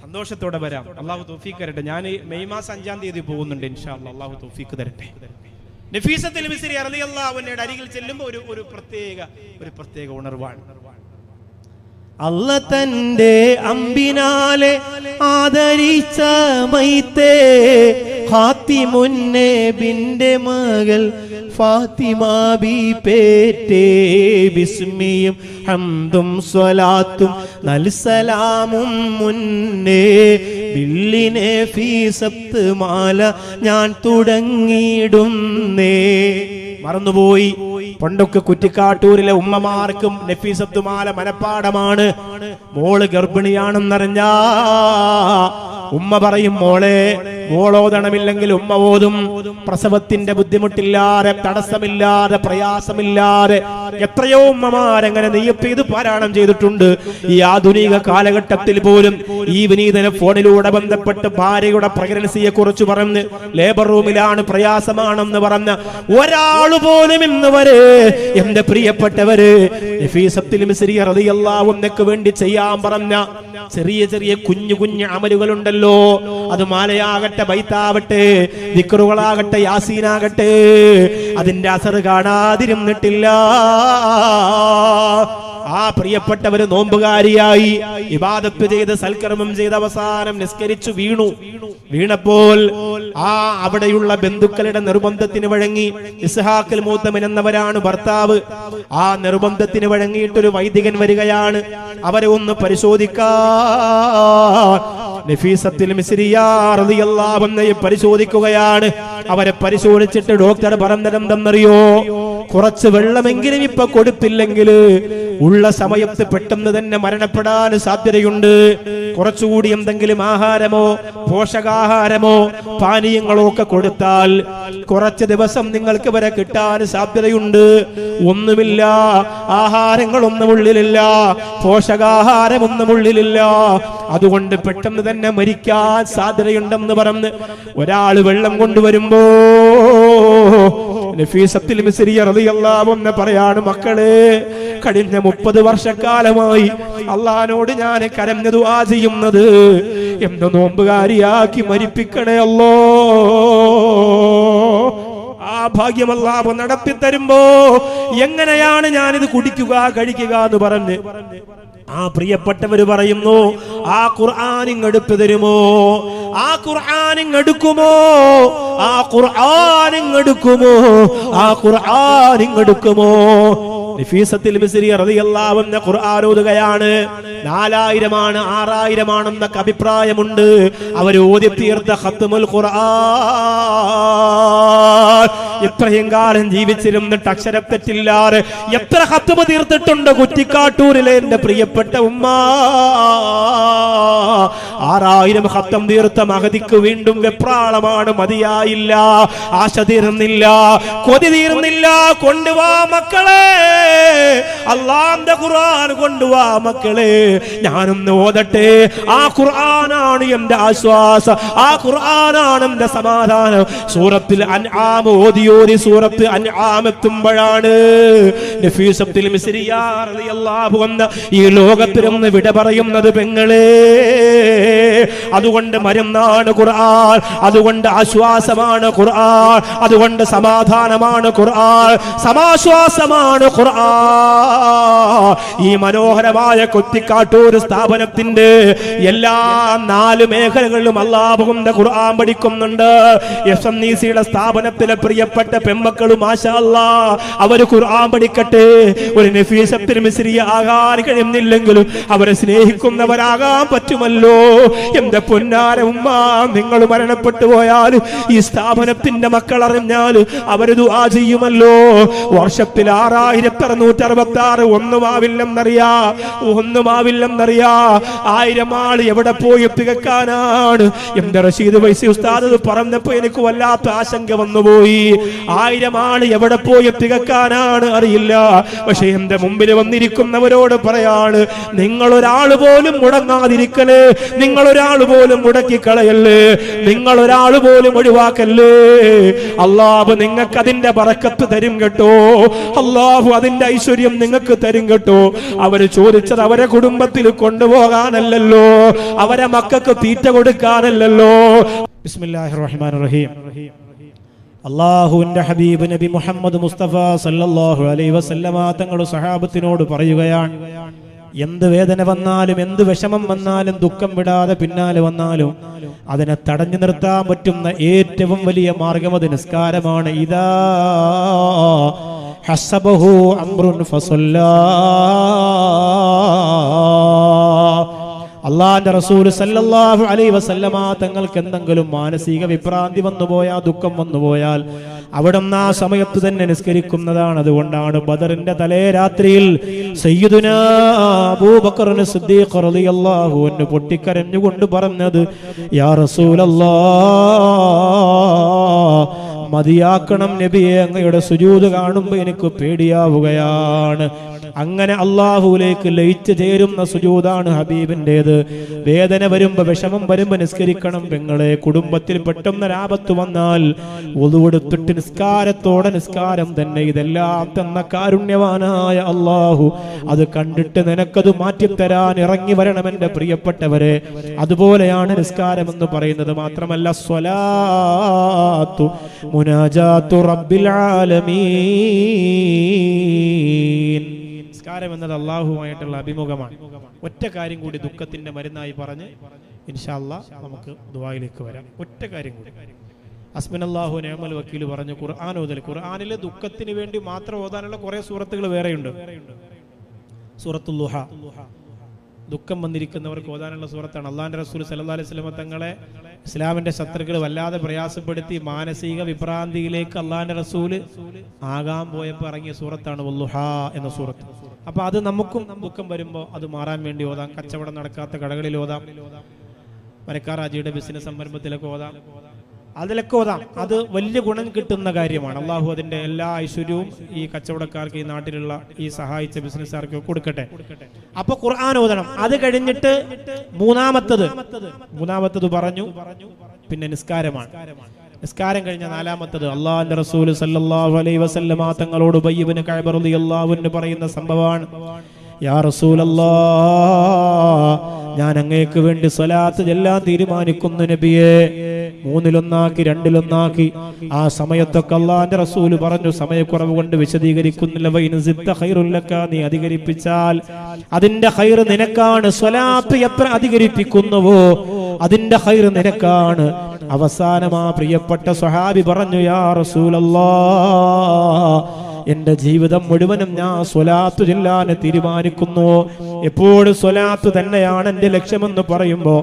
സന്തോഷത്തോടെ വരാം. അള്ളാഹു തൗഫീഖ് തരട്ടെ. ഞാൻ മെയ് മാസം 5-ാം തീയതി പോകുന്നുണ്ട് ഇൻഷാ അല്ലാഹ്. അള്ളാഹു തൗഫീഖ് തരട്ടെ. നഫീസത്തുൽ മിസ്രി റളിയല്ലാഹു അൻഹയുടെ അരികിൽ ചെല്ലുമ്പോൾ ഒരു പ്രത്യേക ഉണർവാണ്. അല്ല തന്റെ അമ്പിനാലെ ആദരിച്ച മൈത്തേ ഖാത്തിമുൻ നബിന്റെ മകൾ ഫാത്തിമ ബി പേറ്റേ ബിസ്മിയും ഹംദും സ്വലാത്തും നൽസലാമും മുന്നേ ബില്ലിനെ ഫീസത്ത് മാല ഞാൻ തുടങ്ങിയിടുന്നേ. മറന്നുപോയി. പണ്ടൊക്കെ കുറ്റിക്കാട്ടൂരിലെ ഉമ്മമാർക്കും നഫീസത്തുമാല മനപ്പാടമാണ്. മോള് ഗർഭിണിയാണെന്നറിഞ്ഞാ ഉമ്മ പറയും, മോളോദണമില്ലെങ്കിൽ ഉമ്മ ഓതും. പ്രസവത്തിന്റെ ബുദ്ധിമുട്ടില്ലാതെ, തടസ്സമില്ലാതെ, പ്രയാസമില്ലാതെ എത്രയോ ഉമ്മമാരങ്ങനെ നെയ്യപ്പെയ്ത് പാരായണം ചെയ്തിട്ടുണ്ട്. ഈ ആധുനിക കാലഘട്ടത്തിൽ പോലും ഈ വിനീതനെ ഫോണിലൂടെ ബന്ധപ്പെട്ട് ഭാര്യയുടെ പ്രഗ്നൻസിയെ കുറിച്ച് പറഞ്ഞ് ലേബർ റൂമിലാണ്, പ്രയാസമാണെന്ന് പറഞ്ഞ ഒരാൾ പോലും ഇന്ന് വരെ എന്റെ പ്രിയപ്പെട്ടവര് നഫീസത്തുൽ മിസ്രി റളിയല്ലാഹു അൻഹയ്ക്ക് വേണ്ടി ചെയ്യാൻ പറഞ്ഞ ചെറിയ ചെറിയ കുഞ്ഞു അമലുകളുണ്ടല്ലോ, അത് മാലയാകട്ടെ, ബൈത്താവട്ടെ, ദിക്റുകളാകട്ടെ, യാസീനാകട്ടെ, അതിന്റെ അസർ കാണാതിരുന്നിട്ടില്ല. ആ പ്രിയപ്പെട്ടവര് നോമ്പുകാരിയായി ഇബാദത്ത് ചെയ്ത് സൽക്കർമ്മം ചെയ്ത് അവസാനം നിസ്കരിച്ചു വീണപ്പോൾ അവിടെയുള്ള ബന്ധുക്കളുടെ നിർബന്ധത്തിന് വഴങ്ങി, ഇസ്ഹാഖുൽ മൂത്തമൻ എന്നവരാണ് ഭർത്താവ്. ആ നിർബന്ധത്തിന് വഴങ്ങിയിട്ടൊരു വൈദികൻ വരികയാണ്. അവരെ ഒന്ന് പരിശോധിക്കാൻ നഫീസത്തുൽ മിസ്രിയ റളിയല്ലാഹു അൻഹയെ പരിശോധിക്കുകയാണ്. അവരെ പരിശോധിച്ചിട്ട് ഡോക്ടർ പറഞ്ഞതെന്തെന്നറിയോ? കുറച്ച് വെള്ളമെങ്കിലും ഇപ്പൊ കൊടുത്തില്ലെങ്കിൽ ഉള്ള സമയത്ത് പെട്ടെന്ന് തന്നെ മരണപ്പെടാൻ സാധ്യതയുണ്ട്. കുറച്ചുകൂടി എന്തെങ്കിലും ആഹാരമോ പോഷകാഹാരമോ പാനീയങ്ങളോ ഒക്കെ കൊടുത്താൽ കുറച്ച് ദിവസം നിങ്ങൾക്ക് വരെ കിട്ടാൻ സാധ്യതയുണ്ട്. ഒന്നുമില്ല, ആഹാരങ്ങളൊന്നും ഉള്ളിലില്ല, പോഷകാഹാരമൊന്നും ഉള്ളിലില്ല, അതുകൊണ്ട് പെട്ടെന്ന് തന്നെ മരിക്കാൻ സാധ്യതയുണ്ടെന്ന് പറഞ്ഞ് ഒരാൾ വെള്ളം കൊണ്ടുവരുമ്പോ നഫീസത്തുൽ മിസ്രിയ റളിയല്ലാഹു അൻഹ പറയാണ്, മക്കളെ, കഴിഞ്ഞ 30 വർഷക്കാലമായി അള്ളാഹിനോട് ഞാൻ കരഞ്ഞു ദുആ ചെയ്യുന്നത്, എന്റെ നോമ്പുകാരിയാക്കി മരിപ്പിക്കണേ അല്ലോ. ആ ഭാഗ്യം അല്ലാഹു നടത്തി തരുമ്പോ എങ്ങനെയാണ് ഞാനിത് കുടിക്കുക കഴിക്കുക എന്ന് പറഞ്ഞ് ആ പ്രിയപ്പെട്ടവര് പറയുന്നു, ആ ഖുർആൻ ഇങ്ങെടുത്തു തരുമോ? ആ ഖുർആൻ ഇങ്ങെടുക്കുമോ? ആ ഖുർആൻ ഇങ്ങെടുക്കുമോ? ആ ഖുർആൻ ഇങ്ങെടുക്കുമോ? നഫീസത്തുൽ മിസ്രിയ റളിയല്ലാഹു അൻഹ ഖുർആൻ ഓതുകയാണ്. 4000 ആണ് 6000 ആണെന്നൊക്കെ അഭിപ്രായമുണ്ട്. അവർ ഓതി തീർത്ത ഖത്മുൽ ഖുർആൻ ഇത്രയും കാലം ജീവിച്ചിരുന്നിട്ട് അക്ഷരത്തെറ്റില്ലാതെ എത്ര ഖത്മ തീർത്തിട്ടുണ്ട് കുറ്റിക്കാട്ടൂരിലെ എന്റെ പ്രിയപ്പെട്ട ഉമ്മ. 6000 ഖത്ം തീർത്ത മഹദിക്ക് വീണ്ടും വെപ്രാളമാണ്, മതിയായില്ല, ആശ തീർന്നില്ല, കൊതി തീർന്നില്ല. കൊണ്ടുവാ മക്കളെ, അല്ലാഹുവിന്റെ ഖുർആൻ കൊണ്ടുവാ മക്കളെ, ഞാനൊന്ന് ഓതട്ടെ. ആ ഖുർആനാണ് എന്റെ ആശ്വാസം, ആ ഖുർആനാണ് എന്റെ സമാധാനം. സൂറത്തുൽ അൻആം ഓതി സൂറത്ത് അൻആം എത്തുമ്പോഴാണ് നഫീസത്തുൽ മിസ്രിയ റളിയല്ലാഹു അൻഹ ഈ ലോകത്തിൽ നിന്ന് വിട പറയുന്നത്. പെങ്ങളെ, അതുകൊണ്ട് മരുന്നാണ് ഖുർആൻ, അതുകൊണ്ട് ആശ്വാസമാണ് ഖുർആൻ, അതുകൊണ്ട് സമാധാനമാണ് ഖുർആൻ, സമാശ്വാസമാണ് ഖുർആൻ. ഈ മനോഹരമായ കൊത്തിക്കാട്ടൂർ സ്ഥാപനത്തിന്റെ എല്ലാ 4 മേഖലകളിലും അല്ലാഹുവിന്റെ ഖുർആൻ പഠിക്കുന്നുണ്ട്. എസ്എംഇസിയുടെ സ്ഥാപനത്തിലെ പ്രിയപ്പെട്ട പെൺമക്കളും മാഷാ അല്ലാഹ് അവര് ഖുർആൻ പഠിക്കട്ടെ. ഒരു നഫീസത്തുൽ മിസ്രിയ ആകാൻ കഴിയുന്നില്ലെങ്കിലും അവരെ സ്നേഹിക്കുന്നവരാകാൻ പറ്റുമല്ലോ. എന്റെ പൊന്നാര ഉമ്മ, നിങ്ങൾ മരണപ്പെട്ടു പോയാൽ ഈ സ്ഥാപനത്തിന്റെ മക്കൾ അറിഞ്ഞാൽ അവര് ദുആ ചെയ്യുമല്ലോ. വർഷത്തിൽ 6666 ഒന്നുമാവില്ലെന്നറിയാ, 1000 ആൾ എവിടെ പോയി തികക്കാനാണ്? എന്റെ റഷീദ് വൈസി ഉസ്താദ് പറഞ്ഞപ്പോ എനിക്ക് വല്ലാത്ത ആശങ്ക വന്നുപോയി. 1000 ആൾ എവിടെ പോയി തികക്കാനാണ് അറിയില്ല. പക്ഷെ എന്റെ മുമ്പിൽ വന്നിരിക്കുന്നവരോട് പറയാണ്, നിങ്ങൾ ഒരാൾ പോലും മുടങ്ങാതിരിക്കലേ, നിങ്ങൾ ഒരാൾ പോലും മുടക്കി കളയല്ലേ, നിങ്ങൾ ഒരാൾ പോലും ഒഴിവാക്കല്ലേ. അല്ലാഹു നിങ്ങൾക്ക് അതിന്റെ ബറക്കത്ത് തരും കേട്ടോ, അല്ലാഹു അതിന്റെ ഐശ്വര്യം നിങ്ങൾക്ക് തരും കേട്ടോ. അവര് ചോദിച്ചത് അവരെ കുടുംബത്തിൽ കൊണ്ടുപോകാനല്ലല്ലോ, അവരെ മക്കൾക്ക് തീറ്റ കൊടുക്കാനല്ലല്ലോ. ബിസ്മില്ലാഹിർ റഹ്മാനിർ റഹീം. അല്ലാഹുവിന്റെ ഹബീബ് നബി മുഹമ്മദ് മുസ്തഫ സല്ലല്ലാഹു അലൈഹി വസല്ലമ തങ്ങളുടെ സഹാബത്തിനോട് പറയുകയാണ്, എന്ത് വേദന വന്നാലും, എന്ത് വിഷമം വന്നാലും, ദുഃഖം വിടാതെ പിന്നാലെ വന്നാലും അതിനെ തടഞ്ഞു നിർത്താൻ പറ്റുന്ന ഏറ്റവും വലിയ മാർഗം അത് നിസ്കാരമാണ്. ഇദാ ഹസബഹു അംറുൻ ഫസല്ലാ. അള്ളാന്റെ റസൂൽ സല്ലല്ലാഹു അലൈഹി വസല്ലമ തങ്ങൾക്ക് എന്തെങ്കിലും മാനസിക വിഭ്രാന്തി വന്നുപോയാൽ, ദുഃഖം വന്നുപോയാൽ അവിടുന്ന് ആ സമയത്ത് തന്നെ നിസ്കരിക്കുന്നതാണ്. അതുകൊണ്ടാണ് ബദറിന്റെ തലേ രാത്രിയിൽ സയ്യിദുനാ അബൂബക്കർ സിദ്ദീഖ് റളിയല്ലാഹു അൻഹു പൊട്ടിക്കരഞ്ഞുകൊണ്ട് പറഞ്ഞത്, യാ റസൂലല്ലാഹ്, മതിയാക്കണം നബിയെ, അങ്ങയുടെ സുജൂദ് കാണുമ്പോൾ എനിക്ക് പേടിയാവുകയാണ്. അങ്ങനെ അള്ളാഹുവിലേക്ക് ലയിച്ചു ചേരുന്ന സുജൂദാണ് ഹബീബിൻ്റെത്. വേദന വരുമ്പോ, വിഷമം വരുമ്പോ നിസ്കരിക്കണം പെങ്ങളെ. കുടുംബത്തിൽ പെട്ടെന്നൊരാപത്ത് വന്നാൽ ഒതുവെടുത്തിട്ട് നിസ്കാരത്തോടെ നിസ്കാരം തന്നെ. ഇതെല്ലാം തന്ന കാരുണ്യവാനായ അള്ളാഹു അത് കണ്ടിട്ട് നിനക്കത് മാറ്റിത്തരാൻ ഇറങ്ങി വരണം എന്റെ പ്രിയപ്പെട്ടവരെ. അതുപോലെയാണ് നിസ്കാരം എന്ന് പറയുന്നത്. മാത്രമല്ല, സ്വലാത്തു മുനാജാത്തു റബ്ബിൽ ആലമീൻ. നിസ്കാരം എന്നത് അള്ളാഹുമായിട്ടുള്ള അഭിമുഖമാണ്. ഒറ്റ കാര്യം കൂടി ദുഃഖത്തിന്റെ മരുന്നായി പറഞ്ഞ് ഇൻഷാ അല്ലാഹ് നമുക്ക് ദുആയിലേക്ക് വരാം. ഒറ്റ കാര്യം കൂടി. ഹസ്ബുനല്ലാഹു നിഅമൽ വക്കീൽ പറഞ്ഞു, ഖുർആൻ ഓതൽ. ഖുർആനിലെ ദുഃഖത്തിന് വേണ്ടി മാത്രം ഓതാനുള്ള കുറെ സൂറത്തുകൾ വേറെയുണ്ട്. സൂറത്തുൽ ളുഹ ദുഃഖം വന്നിരിക്കുന്നവർക്ക് ഓതാനുള്ള സൂറത്താണ്. അള്ളാന്റെ റസൂൽ സല്ലല്ലാഹു അലൈഹി വസല്ലം തങ്ങളെ ഇസ്ലാമിന്റെ ശത്രുക്കൾ വല്ലാതെ പ്രയാസപ്പെടുത്തി മാനസിക വിഭ്രാന്തിയിലേക്ക് അള്ളാന്റെ റസൂൽ ആകാൻ പോയപ്പോൾ ഇറങ്ങിയ സൂറത്താണ് വല്ലുഹ എന്ന സൂറത്ത്. അപ്പൊ അത് നമുക്കും ദുഃഖം വരുമ്പോൾ അത് മാറാൻ വേണ്ടി ഓതാം. കച്ചവടം നടക്കാത്ത കടകളിൽ ഓതാം, മരക്കാറാജിയുടെ ബിസിനസ് സംരംഭത്തിലൊക്കെ ഓതാം, അതിലൊക്കെ ഓതാം. അത് വലിയ ഗുണം കിട്ടുന്ന കാര്യമാണ്. അള്ളാഹു അതിന്റെ എല്ലാ ഐശ്വര്യവും ഈ കച്ചവടക്കാർക്ക്, ഈ നാട്ടിലുള്ള ഈ സഹായിച്ച ബിസിനസ്സുകാർക്ക് കൊടുക്കട്ടെ. അപ്പൊ ഖുർആൻ ഓതണം. അത് കഴിഞ്ഞിട്ട് മൂന്നാമത്തത് പറഞ്ഞു. പിന്നെ നിസ്കാരമാണ്. നിസ്കാരം കഴിഞ്ഞ നാലാമത്തത് അള്ളാഹുവിന്റെ റസൂൽ സല്ലല്ലാഹു അലൈഹി വസല്ലമ തങ്ങളോട് ഉബയ്യ് ഇബ്നു കഅബ് റളിയല്ലാഹു അൻഹു പറയുന്ന സംഭവമാണ്. യാ റസൂലല്ലാഹ്, ഞാൻ അങ്ങേക്ക് വേണ്ടി സ്വലാത്ത് ചെല്ലാൻ തീരുമാനിക്കുന്നു നബിയേ. 3-1 2-1 ആ സമയത്തൊക്കെ അള്ളാഹുവിന്റെ റസൂൽ പറഞ്ഞു, സമയക്കുറവ് കൊണ്ട് വിശദീകരിക്കുന്നില്ല. നീ അധികരിപ്പിച്ചാൽ അതിന്റെ ഖൈർ നിനക്കാണ്. സ്വലാത്ത് എത്ര അധികരിപ്പിക്കുന്നുവോ അതിന്റെ ഖൈർ നിനക്കാണ്. അവസാനമാ പ്രിയപ്പെട്ട സ്വഹാബി പറഞ്ഞു, യാ റസൂലല്ലാഹ്, എന്റെ ജീവിതം മുഴുവനും ഞാൻ സ്വലാത്ത് ചൊല്ലാൻ തീരുമാനിക്കുന്നു. എപ്പോഴും സ്വലാത്ത് തന്നെയാണ് എന്റെ ലക്ഷ്യമെന്ന് പറയുമ്പോ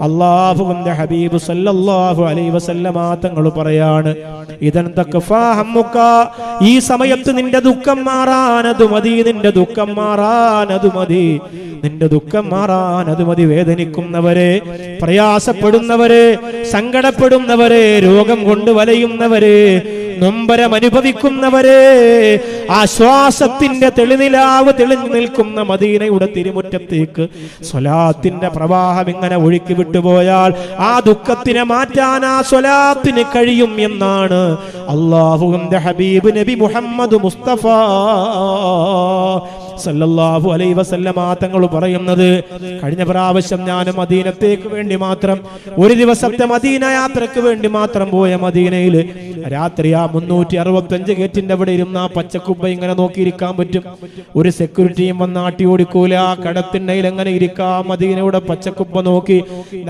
അല്ലാഹുവിന്റെ ഹബീബ് സല്ലല്ലാഹു അലൈഹി വസല്ലമ തങ്ങൾ പറയാണ്, ഇദൻ തഖഫാ ഹമ്മുക, ഈ സമയത്ത് നിന്റെ ദുഃഖം മാറാനത് മതി, നിന്റെ ദുഃഖം മാറാനത് മതി, നിന്റെ ദുഃഖം മാറാനത് മതി. വേദനിക്കുന്നവരെ, പ്രയാസപ്പെടുന്നവരെ, സങ്കടപ്പെടുന്നവരെ, രോഗം കൊണ്ട് വലയുന്നവരെ, നൊമ്പരം അനുഭവിക്കുന്നവരെ, ആശ്വാസത്തിന്റെ തെളിനിലാവ് തെളിഞ്ഞു നിൽക്കുന്ന മദീനയുടെ തിരുമുറ്റത്തേക്ക് സ്വലാത്തിന്റെ പ്രവാഹം ഇങ്ങനെ ഒഴുക്കി വിട്ടുപോയാൽ ആ ദുഃഖത്തിനെ മാറ്റാൻ ആ സ്വലാത്തിന് കഴിയും എന്നാണ് അല്ലാഹുവിന്റെ ഹബീബ് നബി മുഹമ്മദ് മുസ്തഫ സല്ലല്ലാഹു അലൈഹി വസല്ലമ തങ്ങൾ പറയുന്നത്. കഴിഞ്ഞ പ്രാവശ്യം ഞാൻ മദീനത്തേക്ക് വേണ്ടി മാത്രം, ഒരു ദിവസത്തെ മദീന യാത്രക്ക് വേണ്ടി മാത്രം പോയ മദീനയിൽ രാത്രി ആ 365 ഗേറ്റിന്റെ അവിടെ ഇരുന്ന ആ പച്ചക്കുബ്ബ ഇങ്ങനെ നോക്കിയിരിക്കാൻ പറ്റും. ഒരു സെക്യൂരിറ്റിയും വന്ന് ആട്ടി ഓടിക്കൂല. കടത്തിണ്ണയിൽ എങ്ങനെ ഇരിക്കാം? മദീനയുടെ പച്ചക്കുബ്ബ നോക്കി.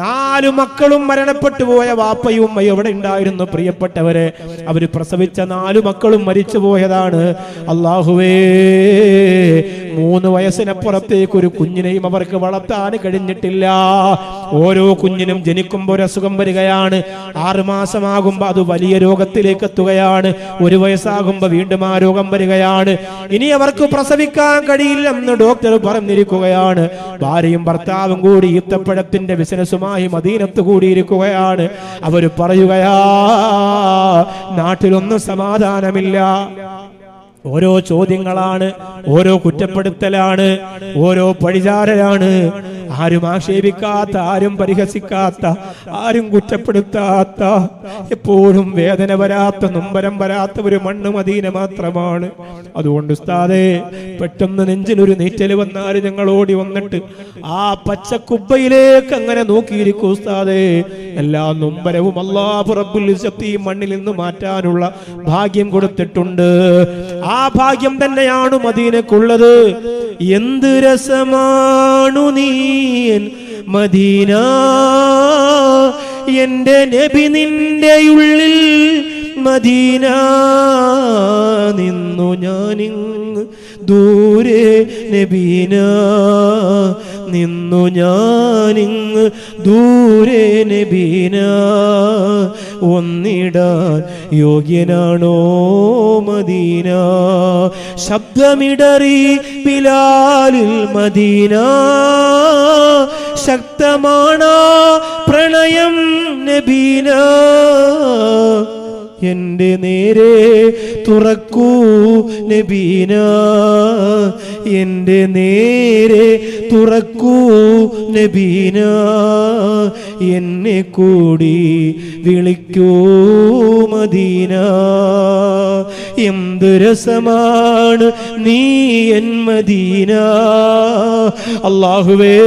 4 മക്കളും മരണപ്പെട്ടു പോയ വാപ്പയും ഉമ്മയും എവിടെ ഉണ്ടായിരുന്നു? പ്രിയപ്പെട്ടവരെ, അവര് പ്രസവിച്ച 4 മക്കളും മരിച്ചു പോയതാണ്. അല്ലാഹുവേ, 3 വയസ്സിനപ്പുറത്തേക്ക് ഒരു കുഞ്ഞിനെയും അവർക്ക് വളർത്താൻ കഴിഞ്ഞിട്ടില്ല. ഓരോ കുഞ്ഞിനും ജനിക്കുമ്പോൾ ഒരു അസുഖം വരികയാണ്. 6 മാസമാകുമ്പോ അത് വലിയ രോഗത്തിലേക്ക് എത്തുകയാണ്. 1 വയസ്സാകുമ്പോ വീണ്ടും ആ രോഗം വരികയാണ്. ഇനി അവർക്ക് പ്രസവിക്കാൻ കഴിയില്ലെന്ന് ഡോക്ടർ പറഞ്ഞിരിക്കുകയാണ്. ഭാര്യയും ഭർത്താവും കൂടി ഈത്തപ്പഴത്തിന്റെ ബിസിനസ്സുമായി മദീനത്ത് കൂടിയിരിക്കുകയാണ്. അവര് പറയുകയാ, നാട്ടിലൊന്നും സമാധാനമില്ല. ഓരോ ചോദ്യങ്ങളാണ്, ഓരോ കുറ്റപ്പെടുത്തലാണ്, ഓരോ പഴിചാരലാണ്. ആരും ആക്ഷേപിക്കാത്ത, ആരും പരിഹസിക്കാത്ത, ആരും കുറ്റപ്പെടുത്താത്ത, എപ്പോഴും വേദന വരാത്ത, നൊമ്പരം വരാത്ത ഒരു മണ്ണ് മദീന മാത്രമാണ്. അതുകൊണ്ട് ഉസ്താദേ, പെട്ടെന്ന് നെഞ്ചിലൊരു നീറ്റൽ വന്നാൽ ഞങ്ങൾ ഓടി വന്നിട്ട് ആ പച്ചക്കുബ്ബയിലേക്ക് അങ്ങനെ നോക്കിയിരിക്കും ഉസ്താദേ. എല്ലാ നൊമ്പരവും അല്ലാഹു റബ്ബുൽ ഇസ്സത്ത് ഈ മണ്ണിൽ നിന്ന് മാറ്റാനുള്ള ഭാഗ്യം കൊടുത്തിട്ടുണ്ട്. ആ ഭാഗ്യം തന്നെയാണ് മദീനക്കുള്ളത്. എന്ത് രസമാണു നീ മദീന, എന്റെ നബി നിന്റെ ഉള്ളിൽ മദീന. നിന്നു ഞാനിങ് ദൂരെ നബീന, നിന്നു ഞാനിങ് ദൂരെ നബീന. ഒന്നിടാൻ യോഗ്യനാണോ മദീന? ശബ്ദമിടറി ബിലാലിൽ മദീന. ശക്തമാണോ പ്രണയം നബീന? എന്റെ നേരെ തുറക്കൂ നബീന, എന്റെ നേരെ തുറക്കൂ നബീന. എന്നെ കൂടി വിളിക്കൂ മദീന. എന്ത് രസമാണ് നീ എൻ മദീന. അല്ലാഹുവേ,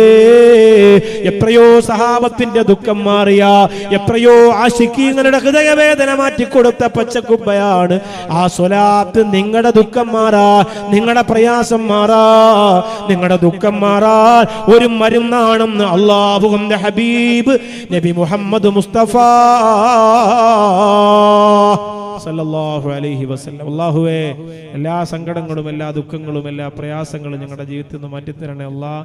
എത്രയോ സഹാബത്തിന്റെ ദുഃഖം മാറിയ, എത്രയോ ആശിക്കീങ്ങളുടെ ഹൃദയവേദന മാറ്റിക്കൊടുത്ത പച്ചക്കുബ്ബയാണ് ആ സ്വലാത്ത്. നിങ്ങളുടെ ദുഃഖം മാറാ, നിങ്ങളുടെ പ്രയാസം മാറാ, നിങ്ങളുടെ ദുഃഖം മാറാൻ ഒരു മരുന്നാണെന്ന് അല്ലാഹുവിന്റെ ഹബീബ് നബി മുഹമ്മദ് മുസ്തഫ സല്ലല്ലാഹു അലൈഹി വസല്ലം. അല്ലാഹുവേ, എല്ലാ സങ്കടങ്ങളും, എല്ലാ ദുഃഖങ്ങളും, എല്ലാ പ്രയാസങ്ങളും ഞങ്ങളുടെ ജീവിതത്തിൽ നിന്ന് മാറ്റിത്തരണേ അല്ലാഹ്.